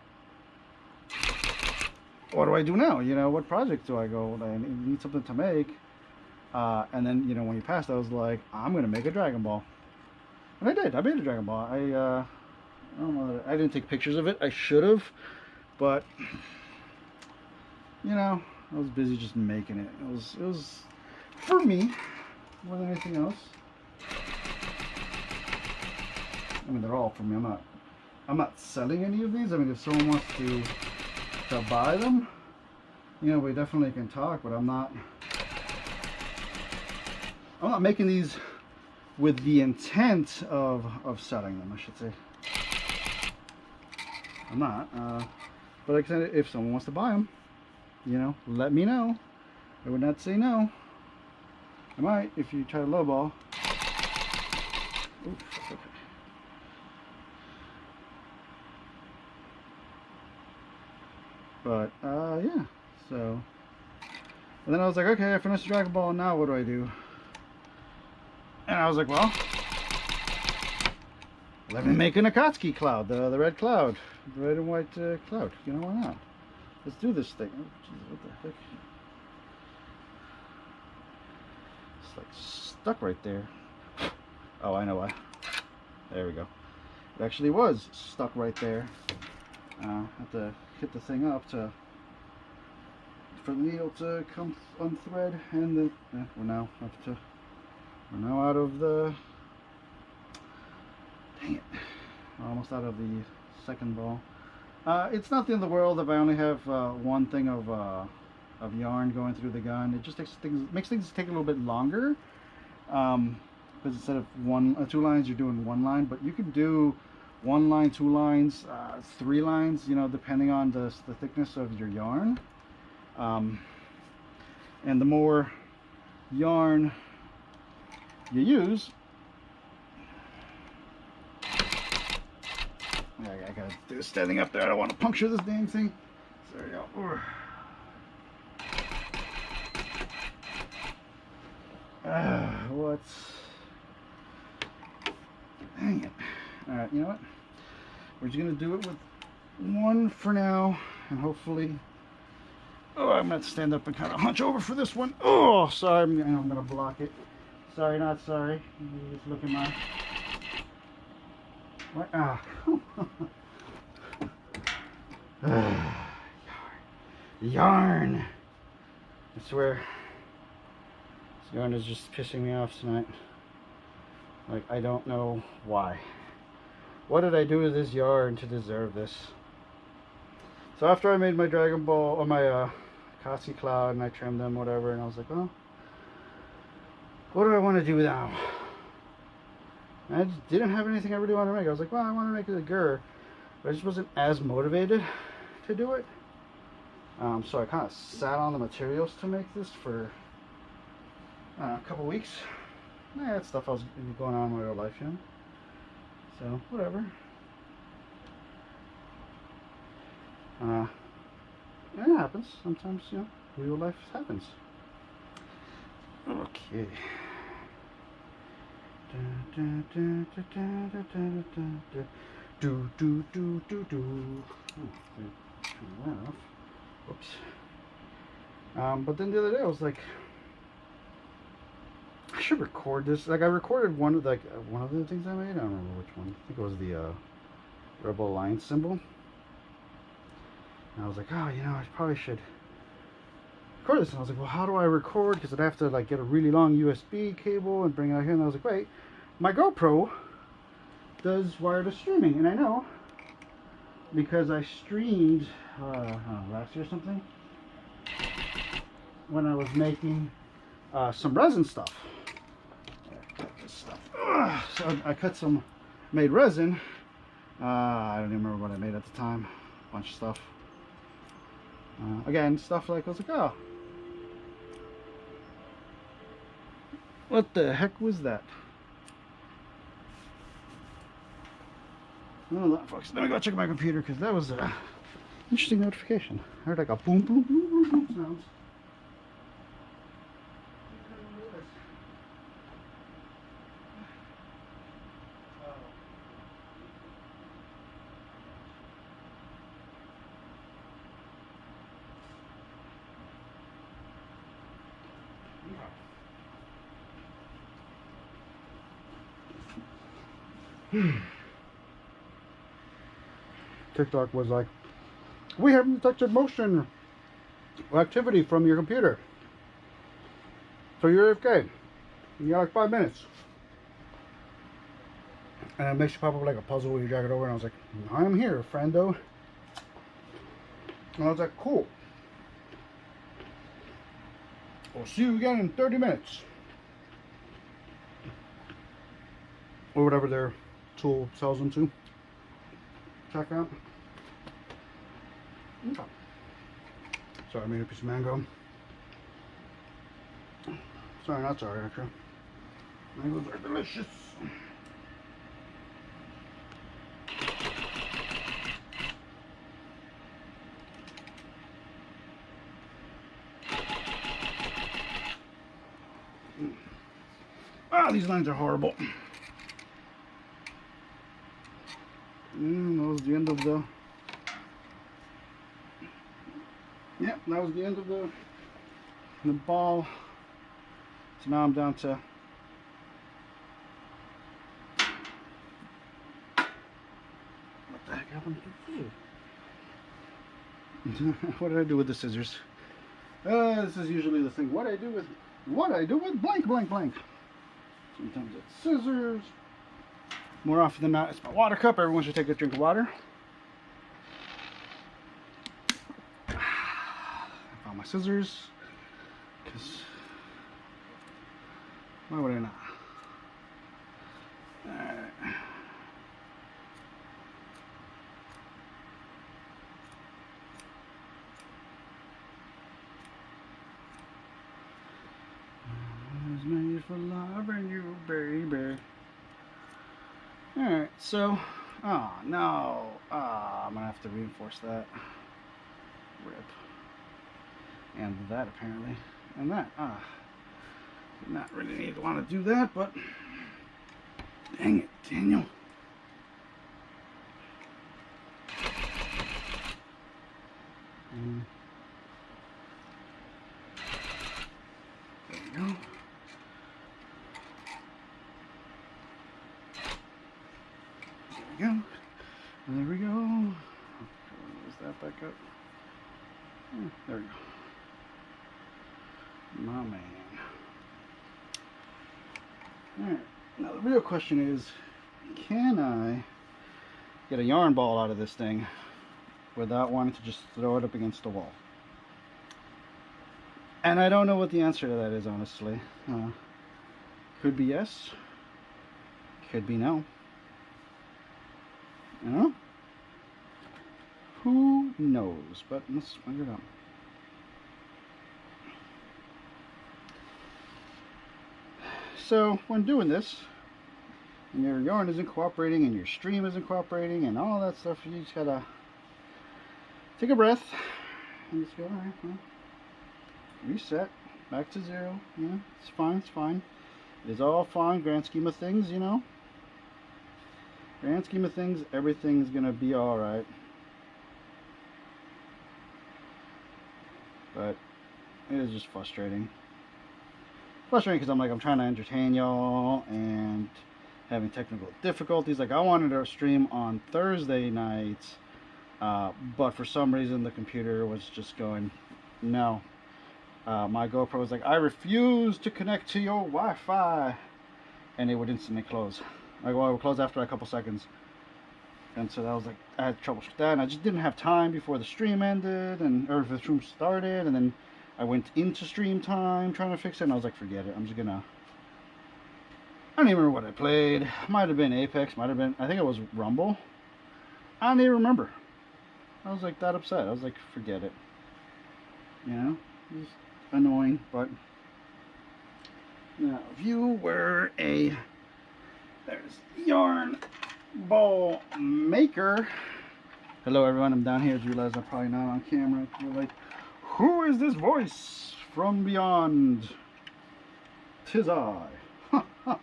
do now? You know, what project do I go? I need something to make. And then, you know, when he passed, I was like, I'm gonna make a Dragon Ball. And I did. I made a Dragon Ball. I don't know. I didn't take pictures of it. I should have, but you know, I was busy just making it. It was for me more than anything else. I mean, they're all for me. I'm not selling any of these. I mean, if someone wants to buy them, you know, we definitely can talk. But I'm not making these with the intent of selling them, I should say. I'm not. But like I said, if someone wants to buy them, you know, let me know. I would not say no. I might if you try to lowball. Oops, that's okay. But yeah. So, and then I was like, okay, I finished Dragon Ball. Now what do I do? And I was like, well, let me make an Akatsuki cloud, the red cloud, the red and white cloud. You know, why not? Let's do this thing. Oh, geez, what the heck? It's like stuck right there. Oh, I know why. There we go. It actually was stuck right there. I have to hit the thing up for the needle to come unthread, and we're now out of the. Dang it! We're almost out of the second ball. It's not the end of the world if I only have one thing of yarn going through the gun. It just makes things take a little bit longer. Because instead of two lines, you're doing one line, but you can do one line, two lines, three lines, you know, depending on the thickness of your yarn. And the more yarn you use, I gotta do standing up there. I don't want to puncture this dang thing. So there we go. What's... Dang it. Alright, you know what? We're just going to do it with one for now. And hopefully... Oh, I'm going to stand up and kind of hunch over for this one. Oh, sorry. I'm going to block it. Sorry, not sorry. You just look at my... What? Ah. Yarn. I swear. This yarn is just pissing me off tonight. Like, I don't know why. What did I do to this yarn to deserve this? So after I made my Dragon Ball, or my Kasi Cloud, and I trimmed them, whatever, and I was like, well, what do I want to do now? And I just didn't have anything I really wanted to make. I was like, well, I want to make a Gur, but I just wasn't as motivated to do it. So I kind of sat on the materials to make this for a couple weeks. That stuff I was going on in my real life, you know. So whatever. It happens sometimes, you know. Real life happens. Okay. Do. Turn that off. Whoops. But then the other day I was like, I should record this. Like, I recorded one of the things I made. I don't remember which one. I think it was the Rebel Alliance symbol. And I was like, oh, you know, I probably should record this. And I was like, well, how do I record? Because I'd have to like get a really long USB cable and bring it out here. And I was like, wait, my GoPro does wireless streaming, and I know because I streamed last year or something when I was making some resin stuff. So I cut some, made resin. I don't even remember what I made at the time. A bunch of stuff. Again, stuff like, I was like, oh, what the heck was that? Oh, folks, let me go check my computer, because that was an interesting notification. I heard like a boom, boom, boom, boom, boom sounds. TikTok was like, we haven't detected motion or activity from your computer, so you're AFK. You got like 5 minutes. And it makes you pop up like a puzzle where you drag it over, and I was like, I'm here, friendo. And I was like, cool. We'll see you again in 30 minutes. Or whatever their tool tells them to. Check out. Okay. Sorry, I made a piece of mango. Sorry, not sorry, actually. Mangoes are delicious. Ah, these lines are horrible. That was the end of the... Yeah, that was the end of the ball. So now I'm down to... What the heck happened to the scissors? What did I do with the scissors? This is usually the thing. What I do with blank, blank, blank. Sometimes it's scissors. More often than not, it's my water cup. Everyone should take a drink of water. I found my scissors. Because why would I not? Alright. I was made for loving you, baby. Alright, so, oh no, I'm gonna have to reinforce that. Rip. And that apparently. And that, did not really need to want to do that, but dang it, Daniel. There we go. There we go. Is that back up? There we go. My man. Alright, now the real question is, can I get a yarn ball out of this thing without wanting to just throw it up against the wall? And I don't know what the answer to that is, honestly. Could be yes, could be no. You know? Who knows? But let's figure it out. So when doing this, and your yarn isn't cooperating and your stream isn't cooperating and all that stuff, you just gotta take a breath and just go, all right, well, reset back to zero. You know, it's fine, it's fine. It's all fine, grand scheme of things, you know. Grand scheme of things, everything's gonna be all right. But it is just frustrating. Frustrating because I'm trying to entertain y'all and having technical difficulties. Like, I wanted to stream on Thursday nights, but for some reason the computer was just going, no. My GoPro was like, I refuse to connect to your Wi-Fi, and it would instantly close. Like, well, it would close after a couple seconds. And so that was like, I had trouble with that, and I just didn't have time before the stream ended, or the stream started, and then I went into stream time trying to fix it, and I was like, forget it. I'm just gonna... I don't even remember what I played. Might have been Apex, might have been... I think it was Rumble. I don't even remember. I was like that upset. I was like, forget it. You know? It was annoying, but... Now, if you were a... There's yarn ball maker. Hello everyone, I'm down here. I realize I'm probably not on camera. You're like, who is this voice from beyond? 'Tis I. I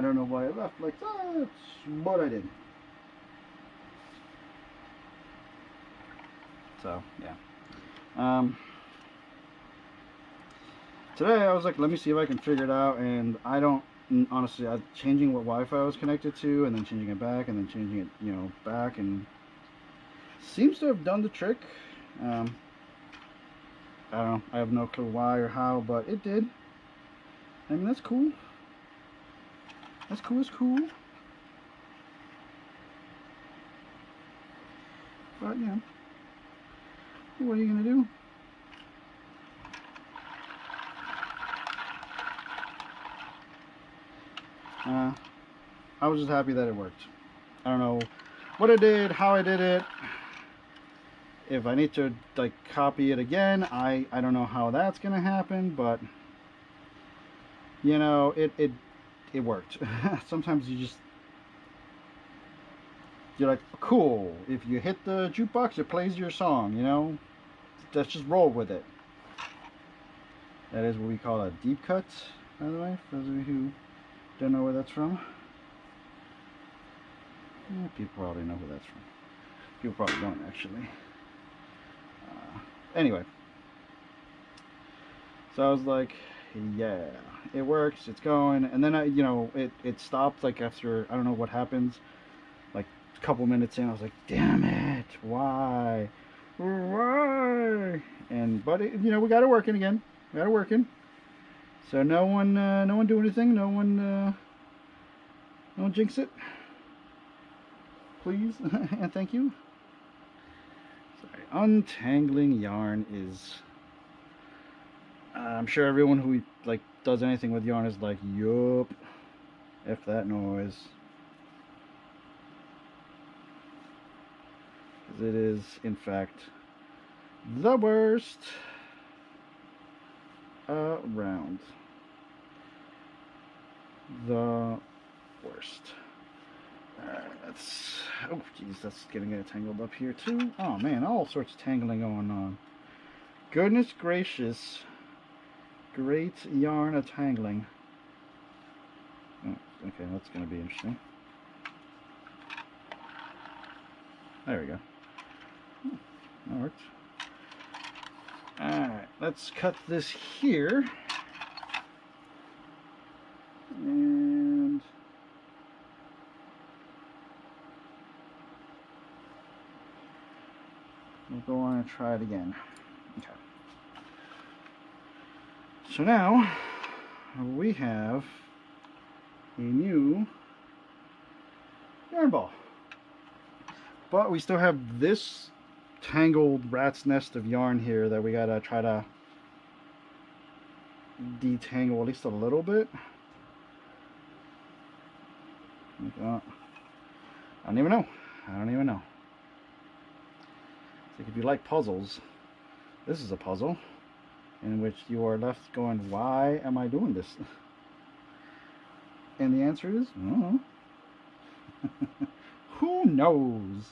don't know why I left like that, but I did. So yeah. Today I was like, let me see if I can figure it out, and I don't honestly. I'm changing what Wi-Fi I was connected to, and then changing it back, and then changing it, you know, back, and seems to have done the trick. I don't know. I have no clue why or how, but it did. I mean, that's cool. That's cool. It's cool. But yeah, what are you gonna do? I was just happy that it worked. I don't know what I did, how I did it. If I need to like copy it again, I don't know how that's gonna happen, but you know, it worked. Sometimes you're like, cool, if you hit the jukebox it plays your song, you know. Let's just roll with it. That is what we call a deep cut, by the way, for those of you who don't know where that's from. Yeah, people probably know who that's from. People probably don't, actually. Anyway, so I was like, yeah, it works, it's going, and then you know, it stopped like after, I don't know what happens, like a couple minutes in. I was like, damn it, why? And but it, you know, we got it working again. We got it working. So no one do anything. No one jinx it. Please and thank you. Sorry. Untangling yarn is. I'm sure everyone who like does anything with yarn is like, yup, F that noise. Because it is, in fact, the worst around. The worst. Alright, that's... Oh, geez, that's getting tangled up here, too. Oh, man, all sorts of tangling going on. Goodness gracious. Great yarn a tangling. Oh, okay, that's going to be interesting. There we go. That worked. Alright, let's cut this here. And going to try it again. Okay. So now we have a new yarn ball. But we still have this tangled rat's nest of yarn here that we got to try to detangle at least a little bit. I don't even know. I don't even know. Like if you like puzzles, this is a puzzle in which you are left going, why am I doing this? And the answer is, I don't know. Who knows?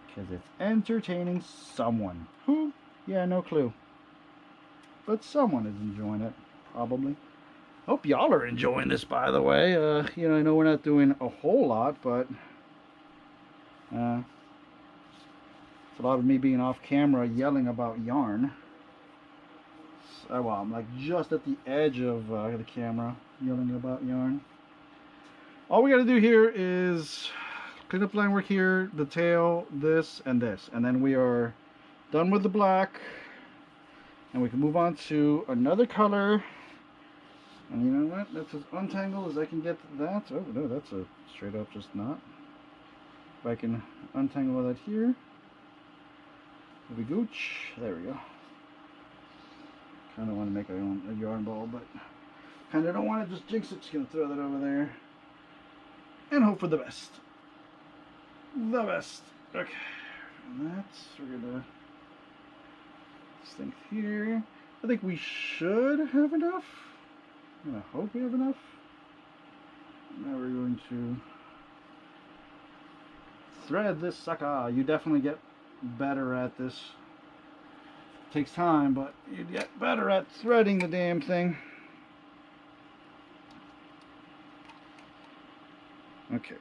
Because it's entertaining someone. Who? Yeah, no clue. But someone is enjoying it, probably. Hope y'all are enjoying this, by the way. You know, I know we're not doing a whole lot, but it's a lot of me being off camera yelling about yarn. So, well, I'm like just at the edge of the camera yelling about yarn. All we got to do here is clean up line work here, the tail, this, and this. And then we are done with the black. And we can move on to another color. And you know what? That's as untangled as I can get that. Oh, no, that's a straight up just knot. If I can untangle that here. We gooch. There we go. Kind of want to make a yarn ball, but kind of don't want to just jinx it. Just going to throw that over there. And hope for the best. The best. Okay. And that's, we're going to this thing here. I think we should have enough. I'm going to hope we have enough. Now we're going to thread this sucker. You definitely get better at this. It takes time, but you get better at threading the damn thing. Okay.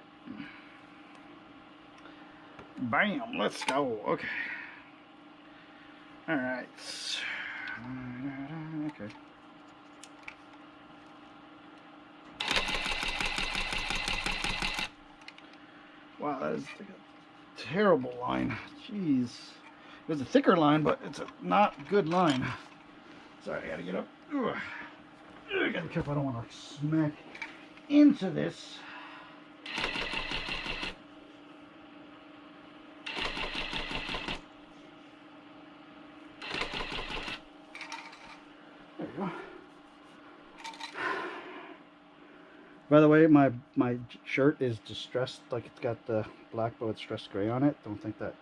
Bam, let's go. Okay. All right. Okay. Wow, that is like a terrible line. Jeez. It was a thicker line, but it's a not good line. Sorry, I gotta get up. Ugh. I gotta be careful. I don't want to smack into this. There you go. By the way, my shirt is distressed, like it's got the black but with stressed gray on it. Don't think that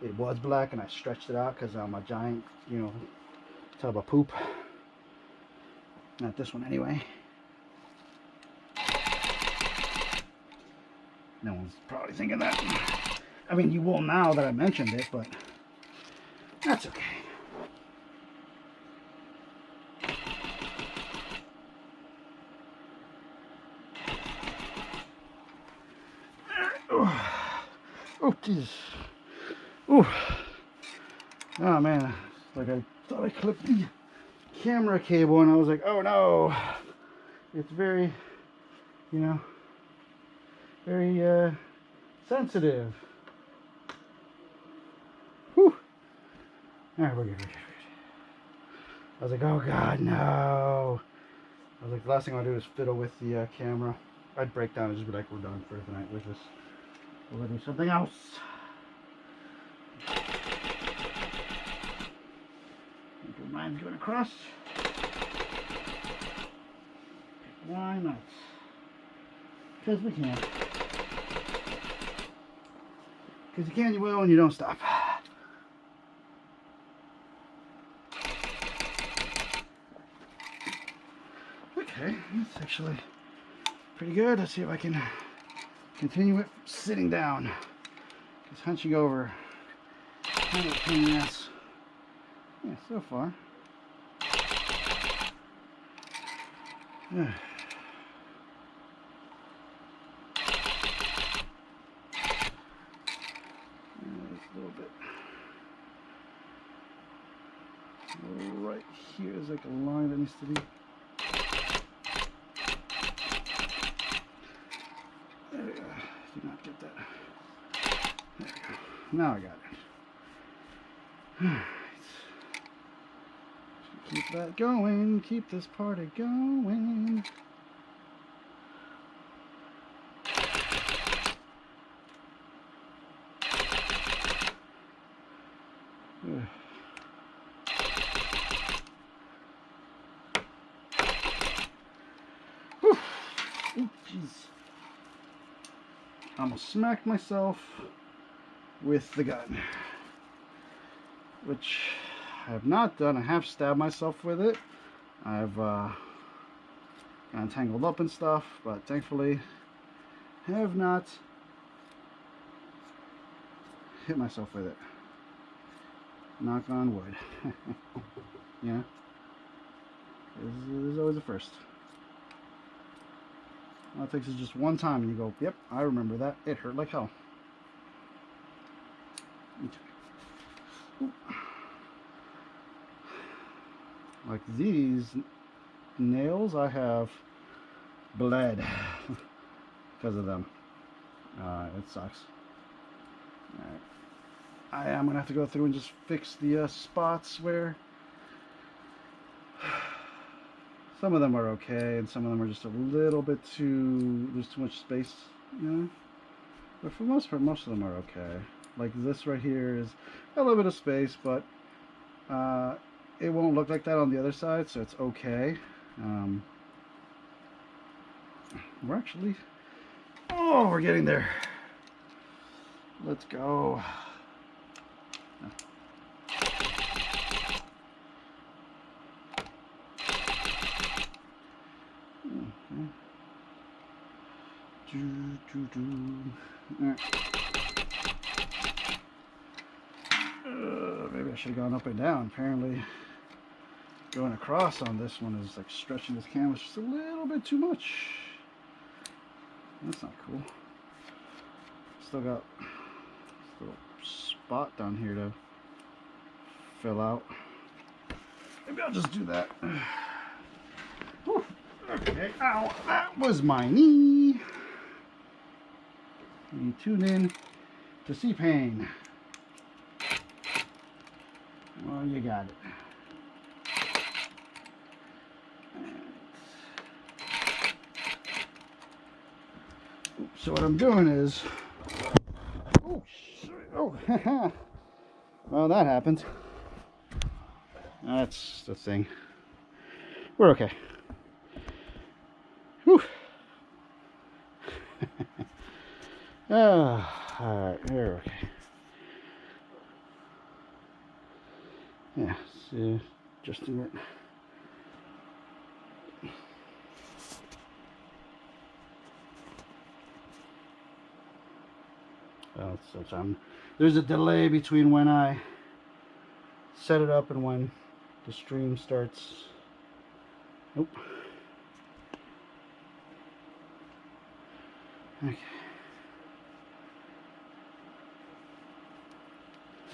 it was black and I stretched it out because I'm a giant, you know, tub of poop. Not this one anyway. No one's probably thinking that. I mean, you will now that I mentioned it, but that's okay. Oh, jeez. Oh. Oh, man. Like I thought I clipped the camera cable and I was like, oh no. It's very, you know, very sensitive. Whew. Alright, we're good. I was like, oh god, no. I was like, the last thing I want to do is fiddle with the camera. I'd break down and just be like, we're done for tonight with this. We'll do something else. Mine's going across. Why not? Because we can. Because you can, you will, and you don't stop. Okay, that's actually pretty good. Let's see if I can continue it sitting down. Because hunching over, kind of a pain in the ass. Yeah, so far. Yeah. Just a little bit. Right here is like a line that needs to be. There we go. Did not get that. There we go. Now I got it. Keep that going. Keep this party going. Whew. Ooh, jeez. I almost smacked myself with the gun, which I have not done. I have stabbed myself with it. I've gotten tangled up and stuff, but thankfully have not hit myself with it. Knock on wood. Yeah, there's always a first. All it takes is just one time and you go, yep, I remember that. It hurt like hell. Like these nails, I have bled because of them. It sucks. Alright. I am gonna have to go through and just fix the spots where some of them are okay and some of them are just a little bit too, there's too much space, you know. But for the most part, most of them are okay. Like this right here is a little bit of space, but it won't look like that on the other side, so it's okay. We're actually, oh, we're getting there. Let's go. Maybe I should have gone up and down. Apparently going across on this one is like stretching this canvas just a little bit too much. That's not cool. Still got this little spot down here to fill out. Maybe I'll just do that. Whew. Okay, ow, that was my knee. You tune in to C-Pain. Well, you got it. So what I'm doing is, oh, well, that happened. That's the thing. We're okay. Whew. Alright, we're okay. Yeah, see, adjusting it. There's a delay between when I set it up and when the stream starts. Nope. Okay.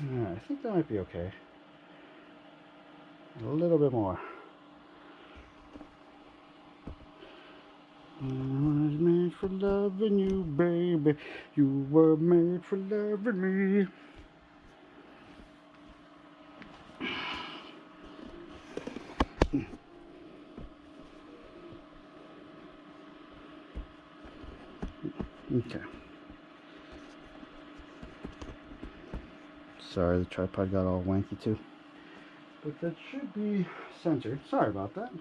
Alright, I think that might be okay. A little bit more. I was made for loving you, baby. You were made for loving me. Okay. Sorry, the tripod got all wanky too. But that should be centered. Sorry about that.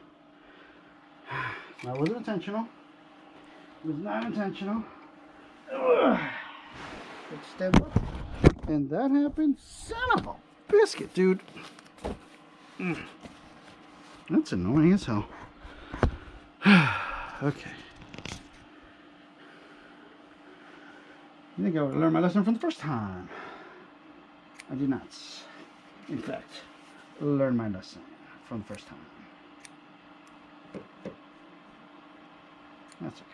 That wasn't intentional. It was not intentional. Let's stand up. And that happened. Son of a biscuit, dude. That's annoying as hell. Okay. I think I would learn my lesson from the first time. I did not, in fact, learn my lesson from the first time. That's okay.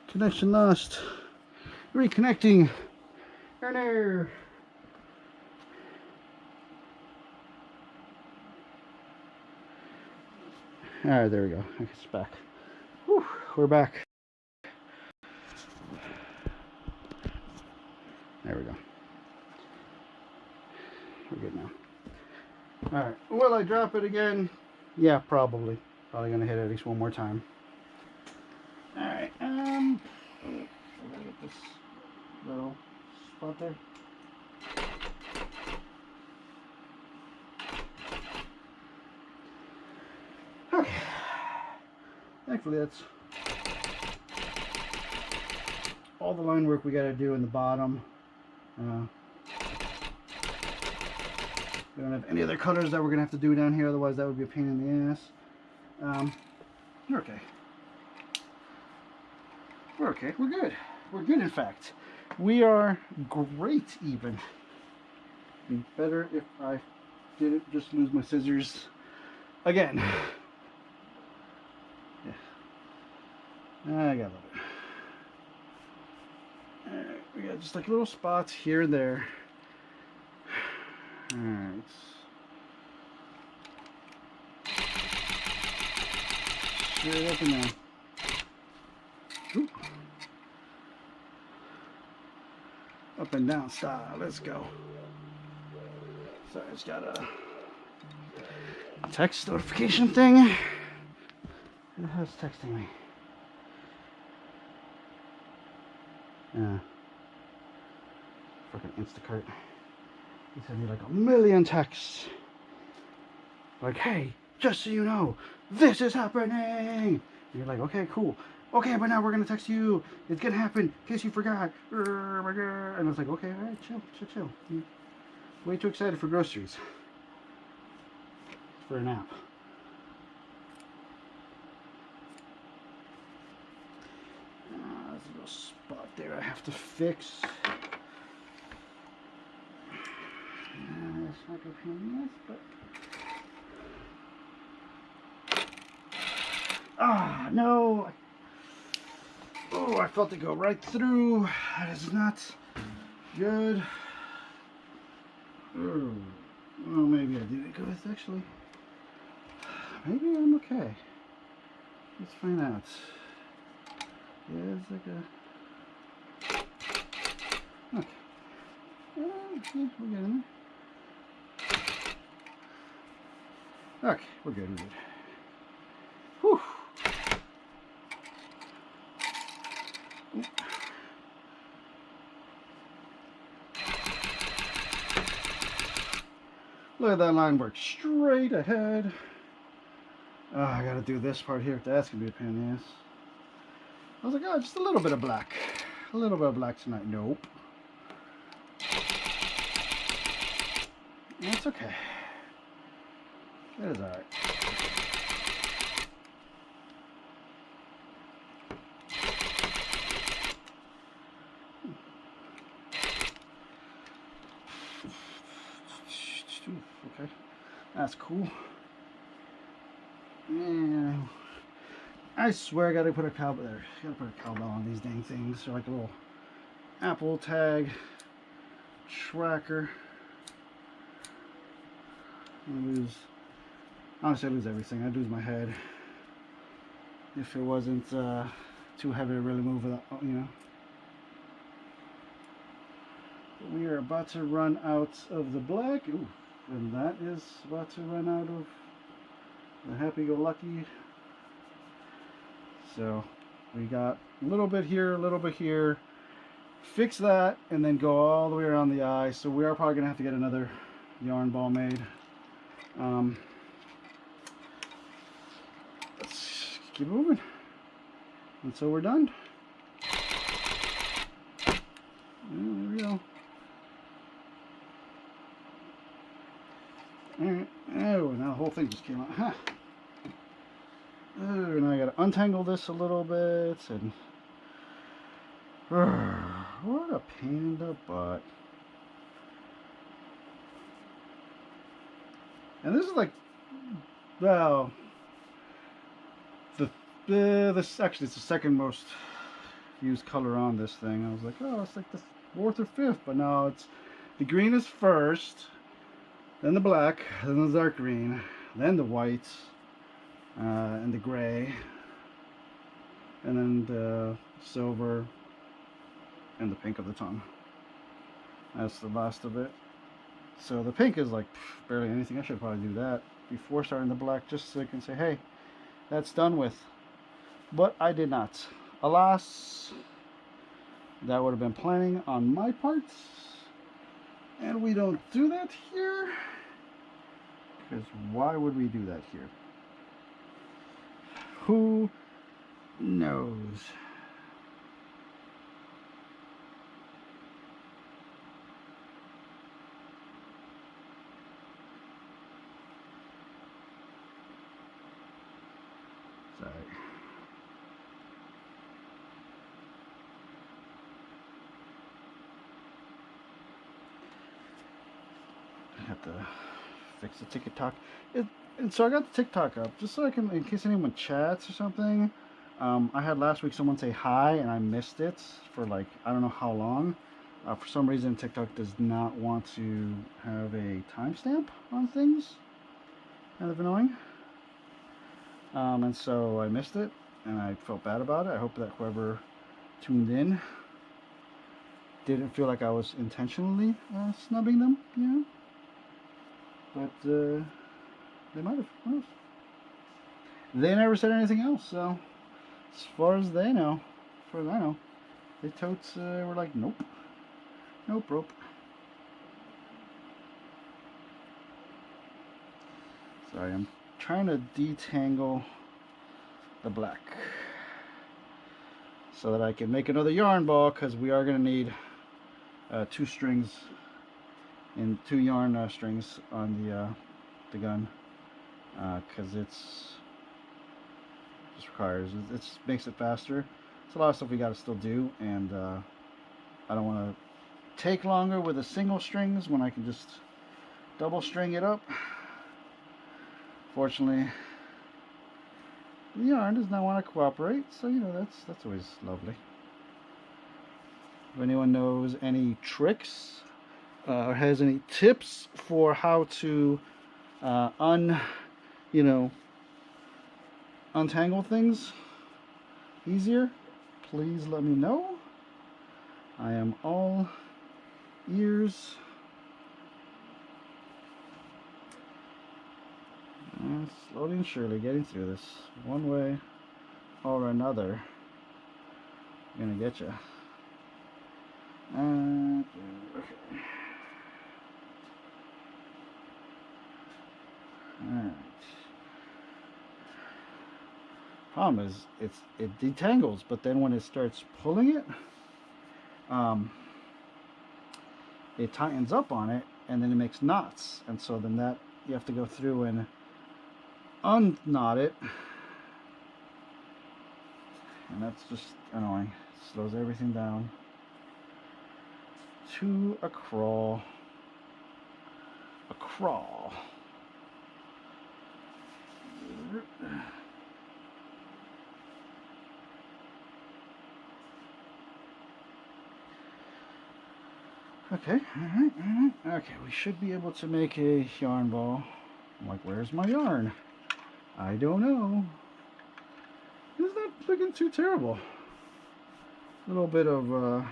Connection lost. Reconnecting No. Alright, there we go. I guess it's back. Whew, we're back. There we go. We're good now. Alright, will I drop it again? Yeah, probably. Probably gonna hit it at least one more time. Alright, we're gonna get this little spot there. Okay. Thankfully that's all the line work we gotta do in the bottom. We don't have any other colors that we're gonna have to do down here, otherwise that would be a pain in the ass. We're okay. We're okay. We're good. We're good, in fact. We are great, even. Be better if I didn't just lose my scissors again. Yeah. I got a little bit. Alright, we got just like little spots here and there. Alright. Straight up and down. Oop. Up and down style. Let's go. So I just got a text notification thing. Who the hell's texting me? Yeah. Fucking Instacart. He sent me like a million texts. Like, hey, just so you know, this is happening. And you're like, okay, cool. Okay, but now we're gonna text you. It's gonna happen in case you forgot. And I was like, okay, all right, chill. I'm way too excited for groceries. For a nap. There's a little spot there I have to fix. It's not gonna be nice, but no. Oh, I felt it go right through. That is not good. Oh, well, maybe I did it good, actually. Maybe I'm okay. Let's find out. Yeah, it's like a... Okay. Yeah, we're getting there. Okay, we're good. Whew. Look at that line work straight ahead. Oh, I gotta do this part here. That's gonna be a pain in the ass. I was like, oh, just a little bit of black. A little bit of black tonight. Nope. That's okay. That is alright. Okay, that's cool. Yeah, I swear I gotta put a cowbell there. Gotta put a cowbell on these dang things. They're like a little Apple tag tracker. Honestly, I lose everything. I'd lose my head if it wasn't too heavy to really move it, you know. We are about to run out of the black. Ooh, and that is about to run out of the happy-go-lucky. So we got a little bit here, a little bit here. Fix that and then go all the way around the eye. So we are probably gonna have to get another yarn ball made. Let's keep moving until we're done. There we go. Alright. Oh, now the whole thing just came out. Huh. Oh, now I gotta untangle this a little bit and what a pain in the butt. And this is like, well, this actually it's the second most used color on this thing. I was like, oh, it's like this 4th or 5th, but no, it's the green is first, then the black, then the dark green, then the white, and the gray, and then the silver, and the pink of the tongue. That's the last of it. So the pink is like barely anything. I should probably do that before starting the black, just so I can say, hey, that's done with. But I did not. Alas, that would have been planning on my part. And we don't do that here. Because why would we do that here? Who knows? Sorry. I have to fix the TikTok. And so I got the TikTok up just so I can, in case anyone chats or something. I had last week someone say hi and I missed it for like I don't know how long. For some reason, TikTok does not want to have a timestamp on things. Kind of annoying. And so I missed it, and I felt bad about it. I hope that whoever tuned in didn't feel like I was intentionally snubbing them, you know. But they might have. Who knows? They never said anything else, so as far as they know, as far as I know, they totes were like, nope, nope, rope. Sorry, I'm trying to detangle the black so that I can make another yarn ball, because we are going to need 2 strings and 2 yarn strings on the gun, because it's just requires it makes it faster. It's a lot of stuff we got to still do, and I don't want to take longer with a single strings when I can just double string it up. Fortunately, the yarn does not want to cooperate, so you know that's always lovely. If anyone knows any tricks or has any tips for how to untangle things easier, please let me know. I am all ears. Slowly and surely getting through this, one way or another. I'm gonna get you. Okay. Alright. Problem is, it detangles, but then when it starts pulling it, it tightens up on it, and then it makes knots, and so then that you have to go through and unknot it, and that's just annoying. It slows everything down to a crawl. A crawl. Okay, alright. Okay, we should be able to make a yarn ball. I'm like, where's my yarn? I don't know. It's not looking too terrible. A little bit of,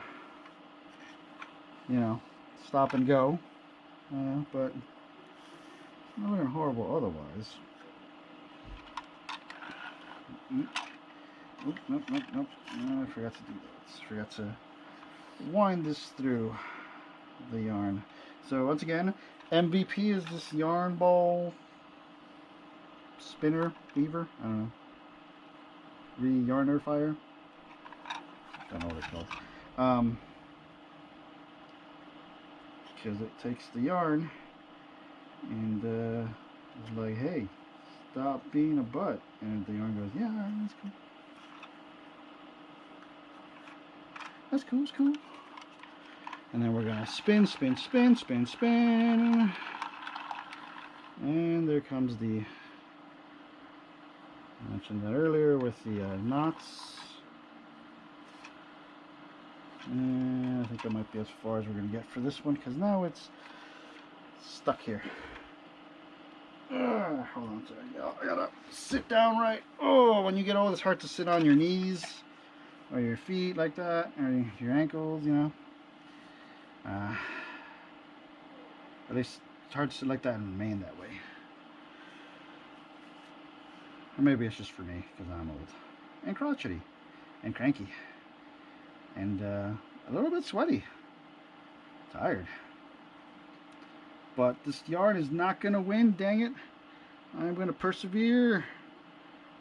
stop and go. But not looking horrible otherwise. Nope. I forgot to do that. I forgot to wind this through the yarn. So once again, MVP is this yarn ball spinner, weaver, I don't know, re-yarner fire, don't know what it's called, because it takes the yarn and it's like, hey, stop being a butt, and the yarn goes, yeah, alright, that's cool, it's cool. And then we're gonna spin, and there comes the, I mentioned that earlier with the knots, And I think that might be as far as we're going to get for this one, because now it's stuck here. Hold on a second. I gotta sit down right. Oh, when you get old, it's hard to sit on your knees or your feet like that, or your ankles, you know. At least it's hard to sit like that and remain that way. Or maybe it's just for me, because I'm old and crotchety and cranky and a little bit sweaty, tired. But this yarn is not gonna win, dang it. I'm gonna persevere.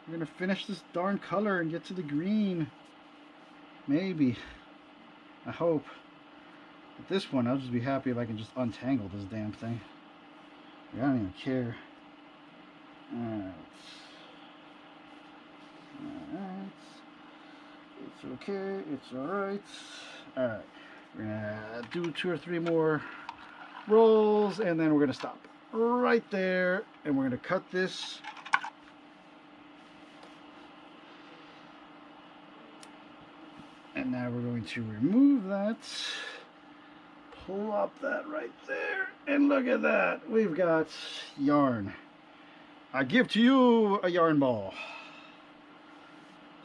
I'm gonna finish this darn color and get to the green. Maybe. I hope. But this one, I'll just be happy if I can just untangle this damn thing. I don't even care. Alright. Alright. It's okay. It's alright. Alright. We're gonna do 2 or 3 more rolls, and then we're gonna stop right there, and we're gonna cut this. And now we're going to remove that, pull up that right there, and look at that, we've got yarn. I give to you a yarn ball.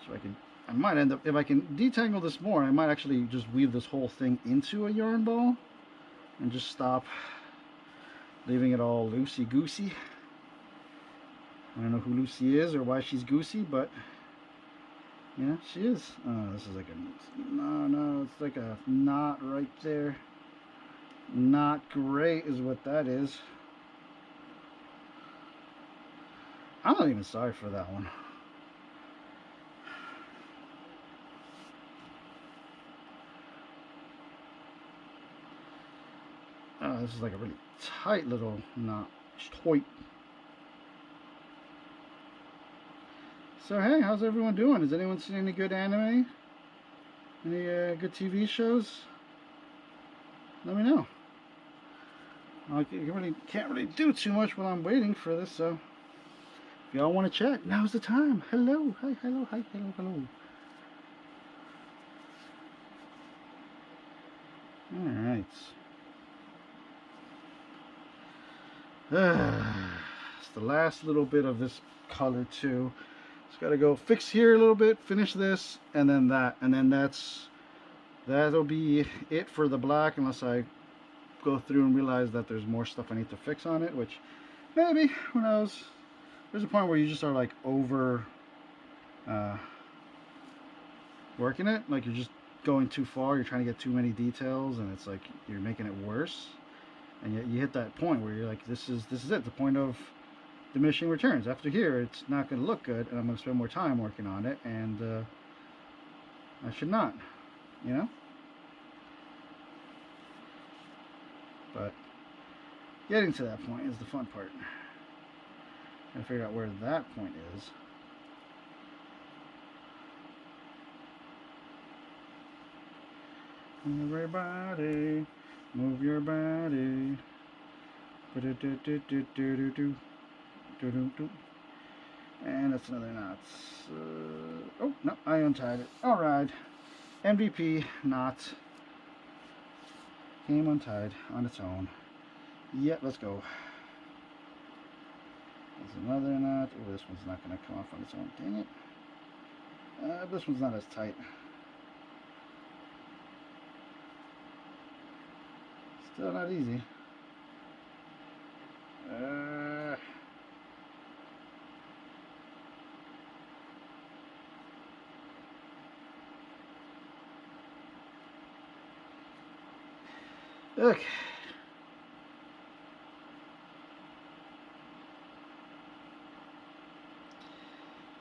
So I might end up, if I can detangle this more, I might actually just weave this whole thing into a yarn ball and just stop leaving it all loosey-goosey. I don't know who Lucy is or why she's goosey, but yeah, she is. Oh, this is like a, no, it's like a knot right there. Not great is what that is. I'm not even sorry for that one. Oh, this is like a really tight little knot. Tight. So hey, how's everyone doing? Has anyone seen any good anime? Any good TV shows? Let me know. I can't really do too much while I'm waiting for this, so if y'all want to chat, now's the time. Hello, hi, hello, hi, hello, hello. Alright. It's the last little bit of this color too. Just gotta go fix here a little bit, finish this, and then that, and then that'll be it for the black, unless I go through and realize that there's more stuff I need to fix on it, which maybe, who knows. There's a point where you just are like over working it, like you're just going too far, you're trying to get too many details, and it's like you're making it worse, and yet you hit that point where you're like, this is it, the point of diminishing returns. After here, it's not going to look good, and I'm going to spend more time working on it, and I should not, you know. But getting to that point is the fun part. Gotta figure out where that point is. Move your body, move your body. And that's another knot. Oh no, I untied it. All right, MVP knot came untied on its own. Yeah, let's go. There's another knot. Oh, this one's not going to come off on its own. Dang it. This one's not as tight. Still not easy. Okay.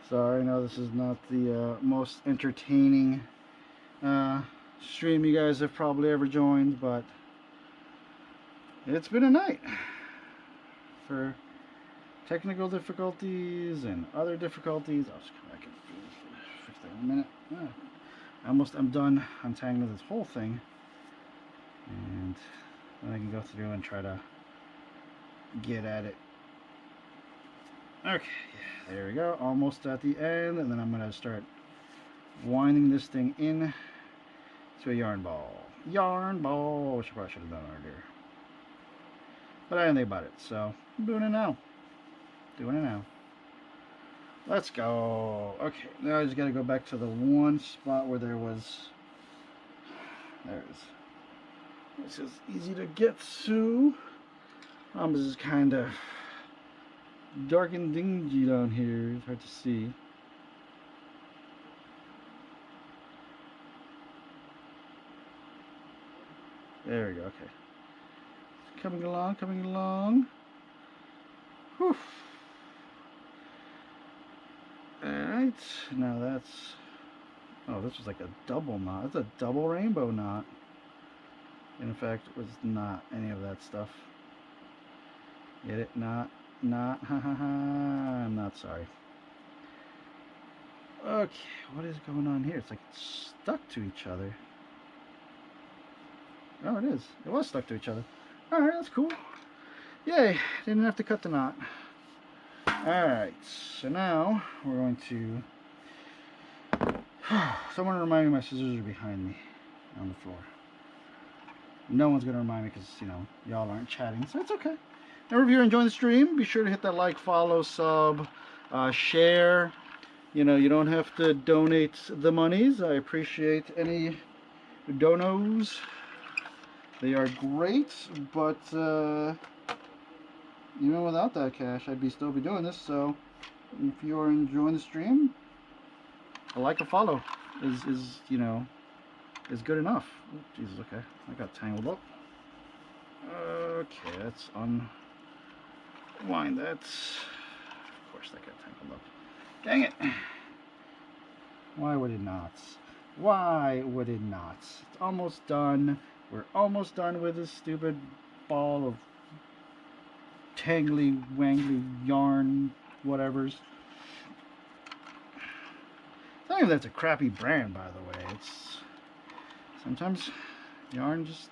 Sorry, I know this is not the most entertaining stream you guys have probably ever joined, but it's been a night for technical difficulties and other difficulties. I'll just come back and fix that in a minute. I'm done untangling this whole thing, and then I can go through and try to get at it. Okay, there we go, almost at the end, and then I'm going to start winding this thing in So a yarn ball. Yarn ball, which I probably should have done earlier. But I didn't think about it, so I'm doing it now. Doing it now. Let's go. Okay, now I just gotta go back to the one spot where there was. There it is. This is easy to get to. This is kind of dark and dingy down here. It's hard to see. There we go. Okay. Coming along, coming along. Whew. Alright, now that's... Oh, this was like a double knot. It's a double rainbow knot. In fact, it was not any of that stuff. Get it? Not, ha ha ha. I'm not sorry. Okay, what is going on here? It's like it's stuck to each other. Oh, it is. It was stuck to each other. Alright, that's cool. Yay, didn't have to cut the knot. Alright, so now we're going to... Someone remind me my scissors are behind me on the floor. No one's going to remind me because, you know, y'all aren't chatting, so it's okay. Now, if you're enjoying the stream, be sure to hit that like, follow, sub, share. You know, you don't have to donate the monies. I appreciate any donos. They are great, but, you know, without that cash, I'd still be doing this. So, if you're enjoying the stream, a like, a follow is you know, is good enough. Oh, Jesus, okay. I got tangled up. Okay, let's unwind that. Of course, that got tangled up. Dang it. Why would it not? Why would it not? It's almost done. We're almost done with this stupid ball of tangly, wangly yarn, whatevers. It's not even that it's a crappy brand, by the way. It's sometimes yarn just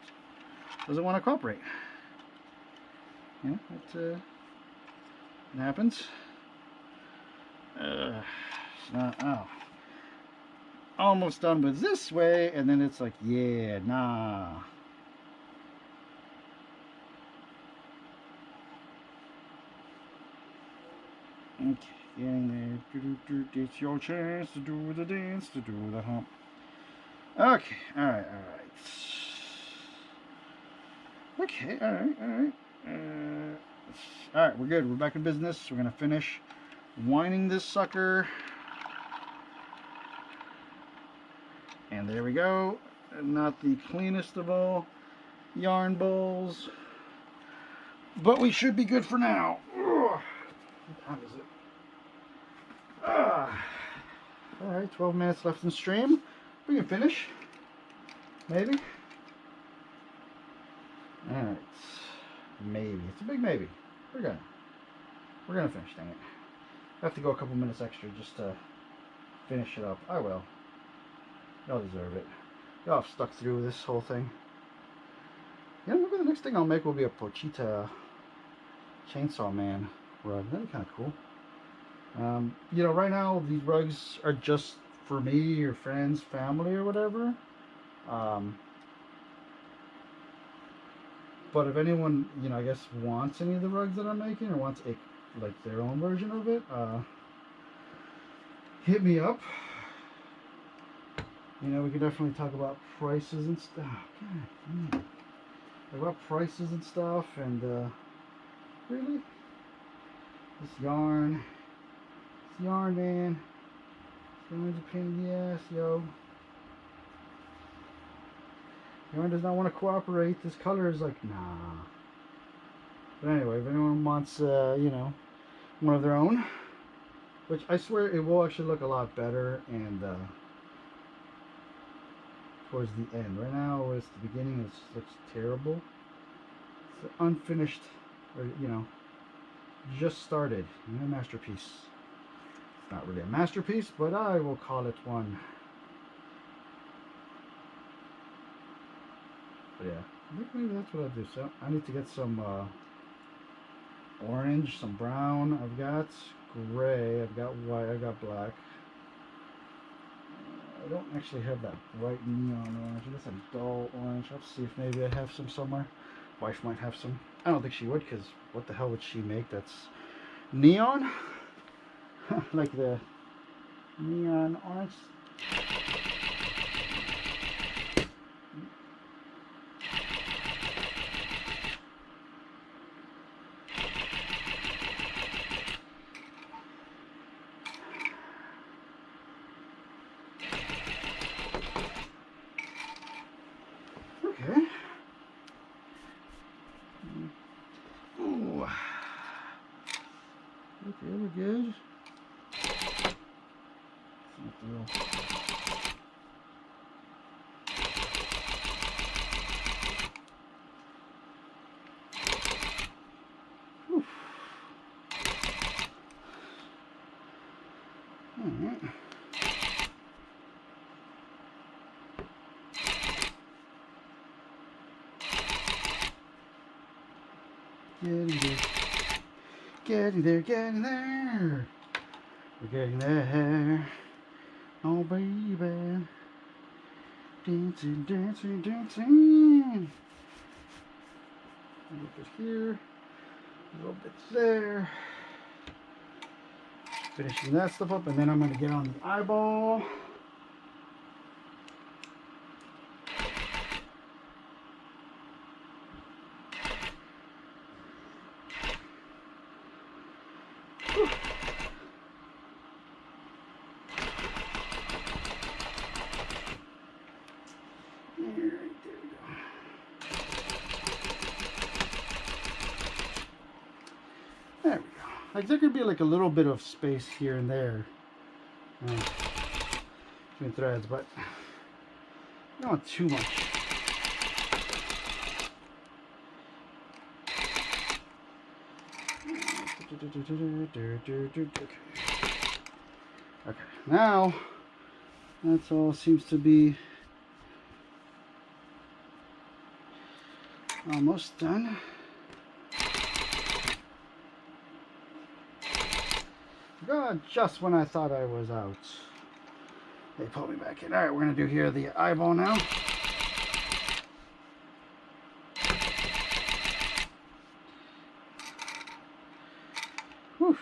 doesn't want to cooperate. Yeah, it happens. It's not, oh. Almost done with this way, and then it's like, yeah, nah. Okay, getting there. It's your chance to do the dance, to do the hump. Okay, alright. Okay, alright. Alright, we're good. We're back in business. We're gonna finish winding this sucker. And there we go. Not the cleanest of all yarn bowls, but we should be good for now. What time is it? Alright, 12 minutes left in stream. We can finish. Maybe. Alright. Maybe. It's a big maybe. We're gonna finish, dang it. I have to go a couple minutes extra just to finish it up. I will. Y'all deserve it. Y'all have stuck through this whole thing. Yeah, maybe the next thing I'll make will be a Pochita Chainsaw Man rug. That'd be kind of cool. You know, right now these rugs are just for me or friends, family, or whatever. But if anyone, you know, I guess wants any of the rugs that I'm making or wants a, like their own version of it, hit me up. You know, we could definitely talk about prices and stuff. God, about prices and stuff, and really, this yarn, man, yarn's a pain in the ass, yo. Yarn does not want to cooperate. This color is like, nah. But anyway, if anyone wants, you know, one of their own, which I swear it will actually look a lot better, and towards the end. Right now, it's the beginning. It looks terrible. It's an unfinished, or you know, just started. You know, masterpiece. It's not really a masterpiece, but I will call it one. But yeah, I think maybe that's what I'll do. So I need to get some orange, some brown. I've got gray. I've got white. I've got black. I don't actually have that bright neon orange. That's a dull orange. Let's see if maybe I have some somewhere. Wife might have some. I don't think she would, because what the hell would she make that's neon? Like the neon orange. Okay. Ooh. Okay, we're good. Alright. Getting there. Getting there, getting there. We're getting there. Oh, baby. Dancing, dancing, dancing. A little bit here. A little bit there. Finishing that stuff up, and then I'm going to get on the eyeball. There we go. Like there could be like a little bit of space here and there between threads, but you don't want too much. Okay, now that's all seems to be almost done. God, just when I thought I was out, they pulled me back in. All right, we're gonna do here the eyeball now. Whew.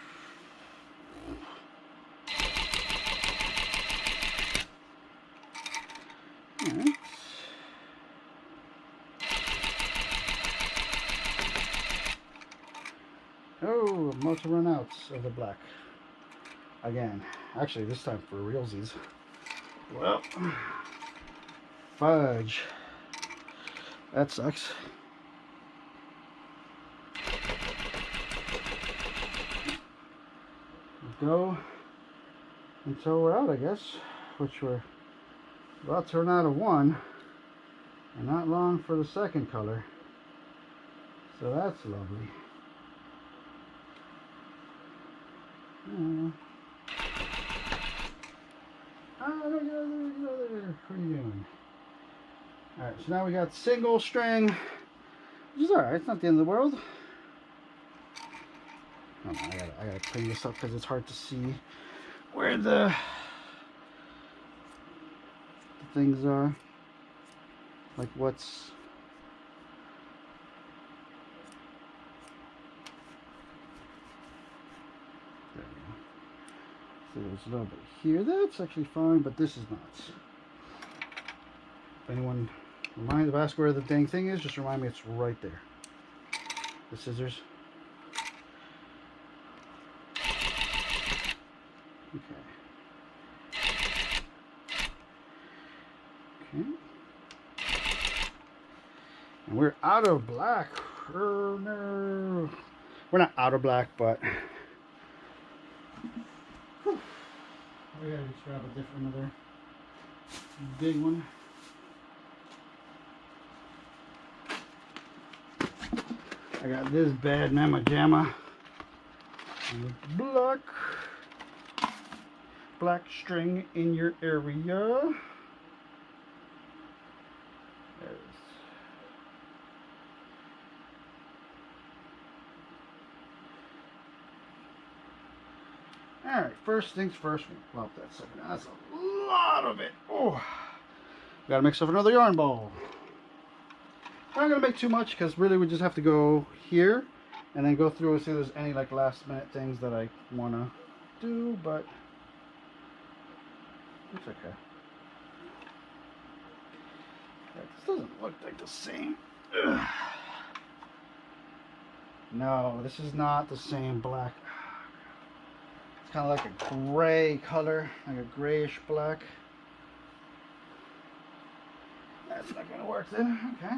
All right. Oh, I'm about to run out of the black again. Actually, this time for realsies. Well, fudge. That sucks. Go until we're out, I guess. Which we're about to run out of one. And not long for the second color. So that's lovely. What are you doing? Alright, so now we got single string, which is alright, it's not the end of the world. Oh, I gotta clean this up because it's hard to see where the things are. Like what's... There we go. So there's a little bit here. That's actually fine, but this is not. If anyone reminds of ask where the dang thing is, just remind me it's right there. The scissors. Okay. Okay. And we're out of black. Oh, no. We're not out of black, but whew. We gotta just grab a different other big one. I got this bad mamma jamma. Black string in your area. Alright, first things first, we'll pop that sucker. That's a lot of it. Oh, gotta mix up another yarn ball. I'm not gonna make too much because really we just have to go here and then go through and see if there's any like last minute things that I wanna do, but it's okay. This doesn't look like the same. Ugh. No, this is not the same black. It's kind of like a gray color, like a grayish black. That's not gonna work then. Okay.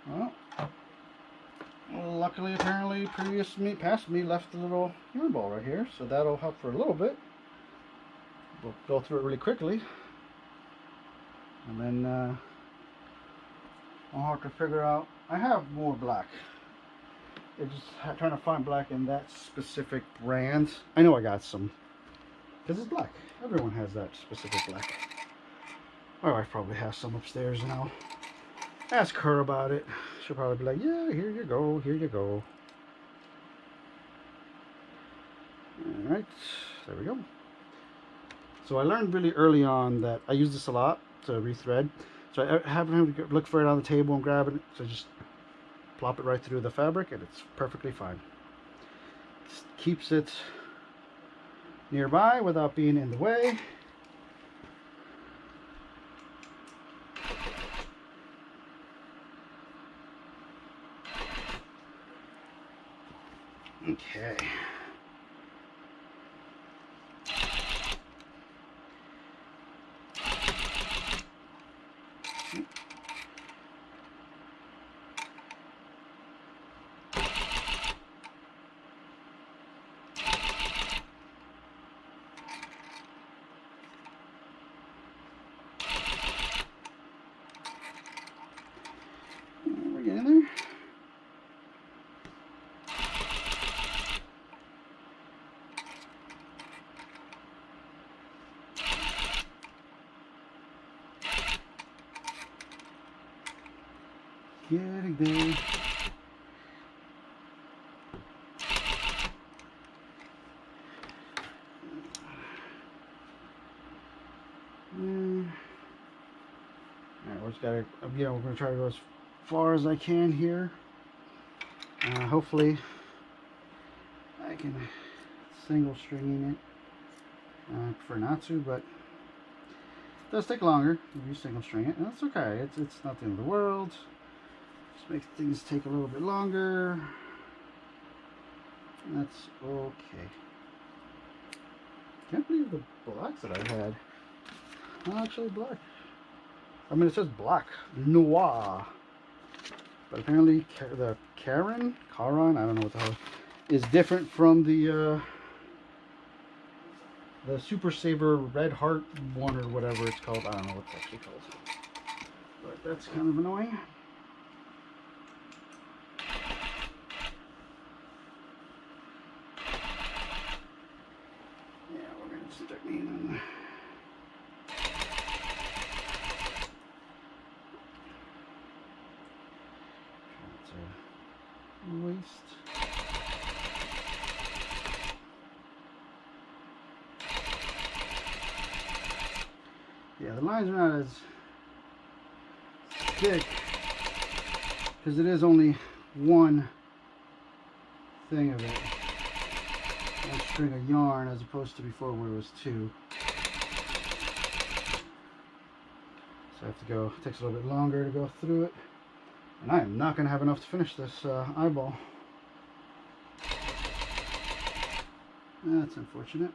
Well, luckily, apparently, past me left a little yarn ball right here, so that'll help for a little bit. We'll go through it really quickly, and then I'll have to figure out. I have more black. It's just trying to find black in that specific brand. I know I got some because it's black. Everyone has that specific black. My wife probably has some upstairs now. Ask her about it. She'll probably be like, yeah, here you go, here you go. Alright, there we go. So I learned really early on that I use this a lot to rethread. So I happen to look for it on the table and grab it. So just plop it right through the fabric and it's perfectly fine. Just keeps it nearby without being in the way. Okay. We're getting there. Getting there. Alright, we just gotta, we're gonna try to go as far as I can here. Hopefully, I can single stringing it. I prefer not to, but it does take longer if you single string it, and that's okay. It's not the end of the world. Just makes things take a little bit longer. That's okay. Can't believe the blacks that I had. Not actually black. I mean, it says black noir, but apparently the Caron, I don't know what the hell, is different from the Super Saver Red Heart one or whatever it's called. I don't know what it's actually called, but that's kind of annoying. Yeah, we're gonna stick me in. Waist. Yeah, the lines are not as thick because it is only one thing of it, one string of yarn, as opposed to before where it was two. So I have to go, it takes a little bit longer to go through it. And I am not going to have enough to finish this eyeball. That's unfortunate.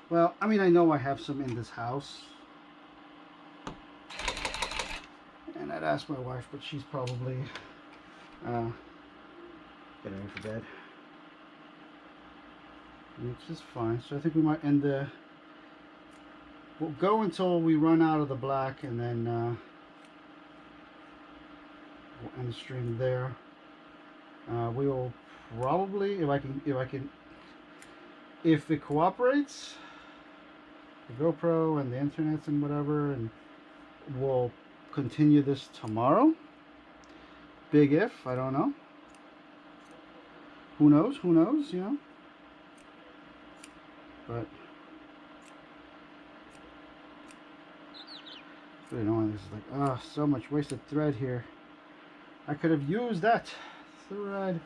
Well, I mean, I know I have some in this house. And I'd ask my wife, but she's probably getting ready for bed. Which is fine. So I think we might end the... We'll go until we run out of the black, and then... we'll end the stream there. We will probably, if it cooperates, the GoPro and the internets and whatever, and we'll continue this tomorrow. Big if, I don't know. Who knows, you know. But Really annoying. This is like, oh, so much wasted thread here. I could have used that thread.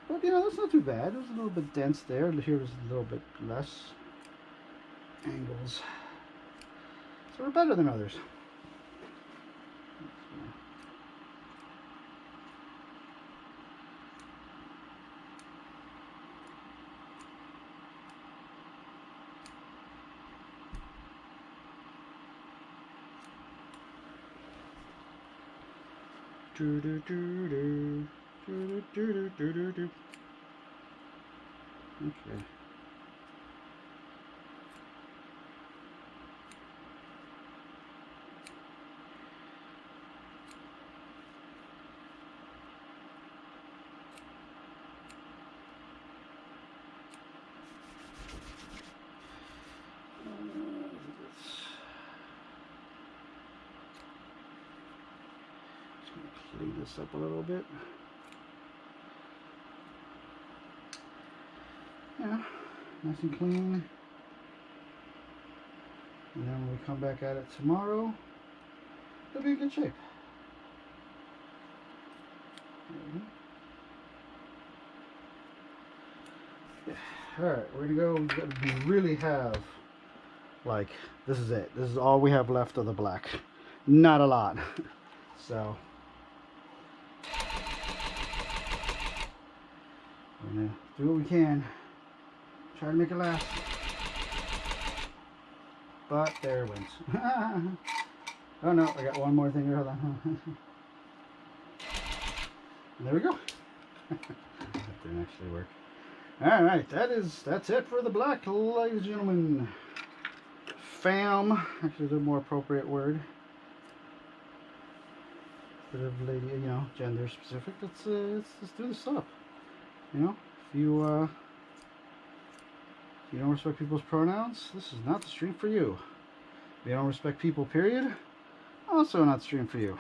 But, you know, that's not too bad. It was a little bit dense there. Here was a little bit less angles. So we're better than others. Do do do do do do do do do. Okay. Clean this up a little bit. Yeah, nice and clean. And then when we come back at it tomorrow, it'll be in good shape. Yeah. Alright, we're gonna go. We really have, like, this is it. This is all we have left of the black. Not a lot. So we're gonna do what we can. Try to make it last. But there it went. Oh no, I got one more thing here. Hold on. There we go. That didn't actually work. Alright, that's it for the black, ladies and gentlemen. Fam. Actually, a more appropriate word. Bit of lady, you know, gender specific. Let's do this up. You know, if you don't respect people's pronouns, this is not the stream for you. If you don't respect people, period, also not the stream for you.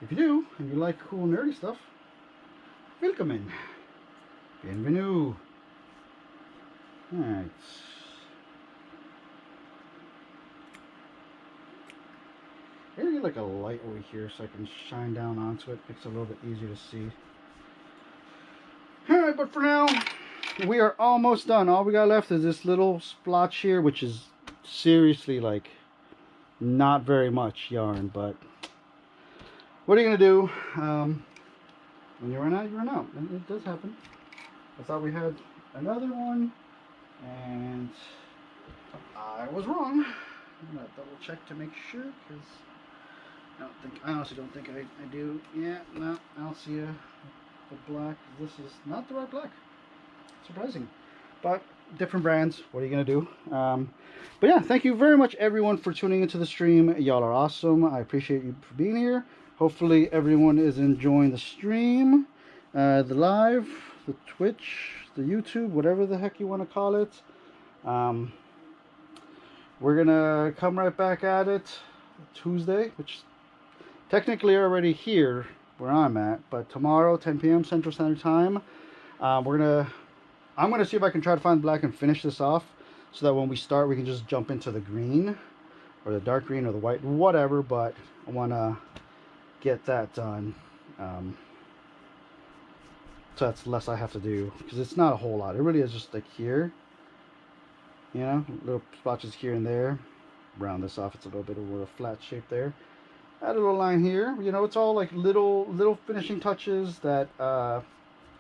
If you do, and you like cool nerdy stuff, welcome in. Bienvenue. Alright. I'm gonna get like a light over here so I can shine down onto it. Makes it a little bit easier to see. Alright, but for now, we are almost done. All we got left is this little splotch here, which is seriously like not very much yarn, but what are you gonna do? When you run out, you run out. And it does happen. I thought we had another one, and I was wrong. I'm gonna double check to make sure, because I honestly don't think I do. Yeah, no, I don't see the black. This is not the right black. Surprising, but different brands. What are you gonna do? But yeah, thank you very much everyone for tuning into the stream. Y'all are awesome. I appreciate you for being here. Hopefully everyone is enjoying the stream, the live, the Twitch, the YouTube, whatever the heck you want to call it. We're gonna come right back at it Tuesday, which technically already here where I'm at, but tomorrow 10 p.m. Central Standard Time. I'm gonna see if I can try to find black and finish this off, so that when we start we can just jump into the green or the dark green or the white, whatever. But I want to get that done, so that's less I have to do, because it's not a whole lot. It really is just like here, you know, little splotches here and there. Round this off, it's a little bit of a flat shape there. Add a little line here. You know, it's all like little finishing touches that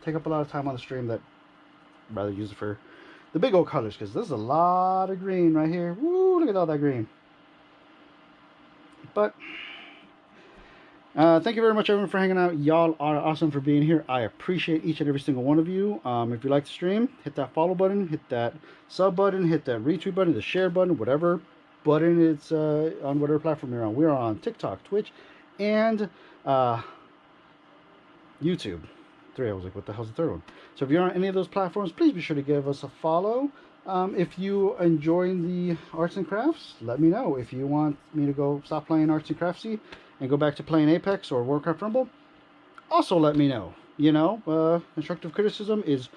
take up a lot of time on the stream, that I'd rather use it for the big old colors, because there's a lot of green right here. Woo, look at all that green. But thank you very much everyone for hanging out. Y'all are awesome for being here. I appreciate each and every single one of you. If you like the stream, hit that follow button, hit that sub button, hit that retweet button, the share button, whatever button it's on whatever platform you're on. We are on TikTok, Twitch, and YouTube. I was like, what the hell's the third one? So if you're on any of those platforms, please be sure to give us a follow. If you enjoy the arts and crafts, let me know. If you want me to go stop playing arts and craftsy and go back to playing Apex or Warcraft Rumble, also let me know. You know, constructive criticism is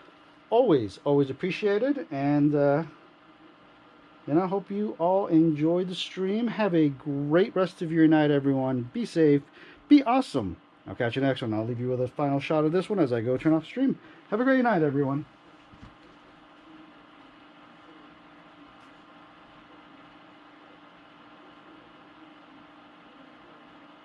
always appreciated, and you And I hope you all enjoyed the stream. Have a great rest of your night, everyone. Be safe. Be awesome. I'll catch you next one. I'll leave you with a final shot of this one as I go turn off stream. Have a great night, everyone.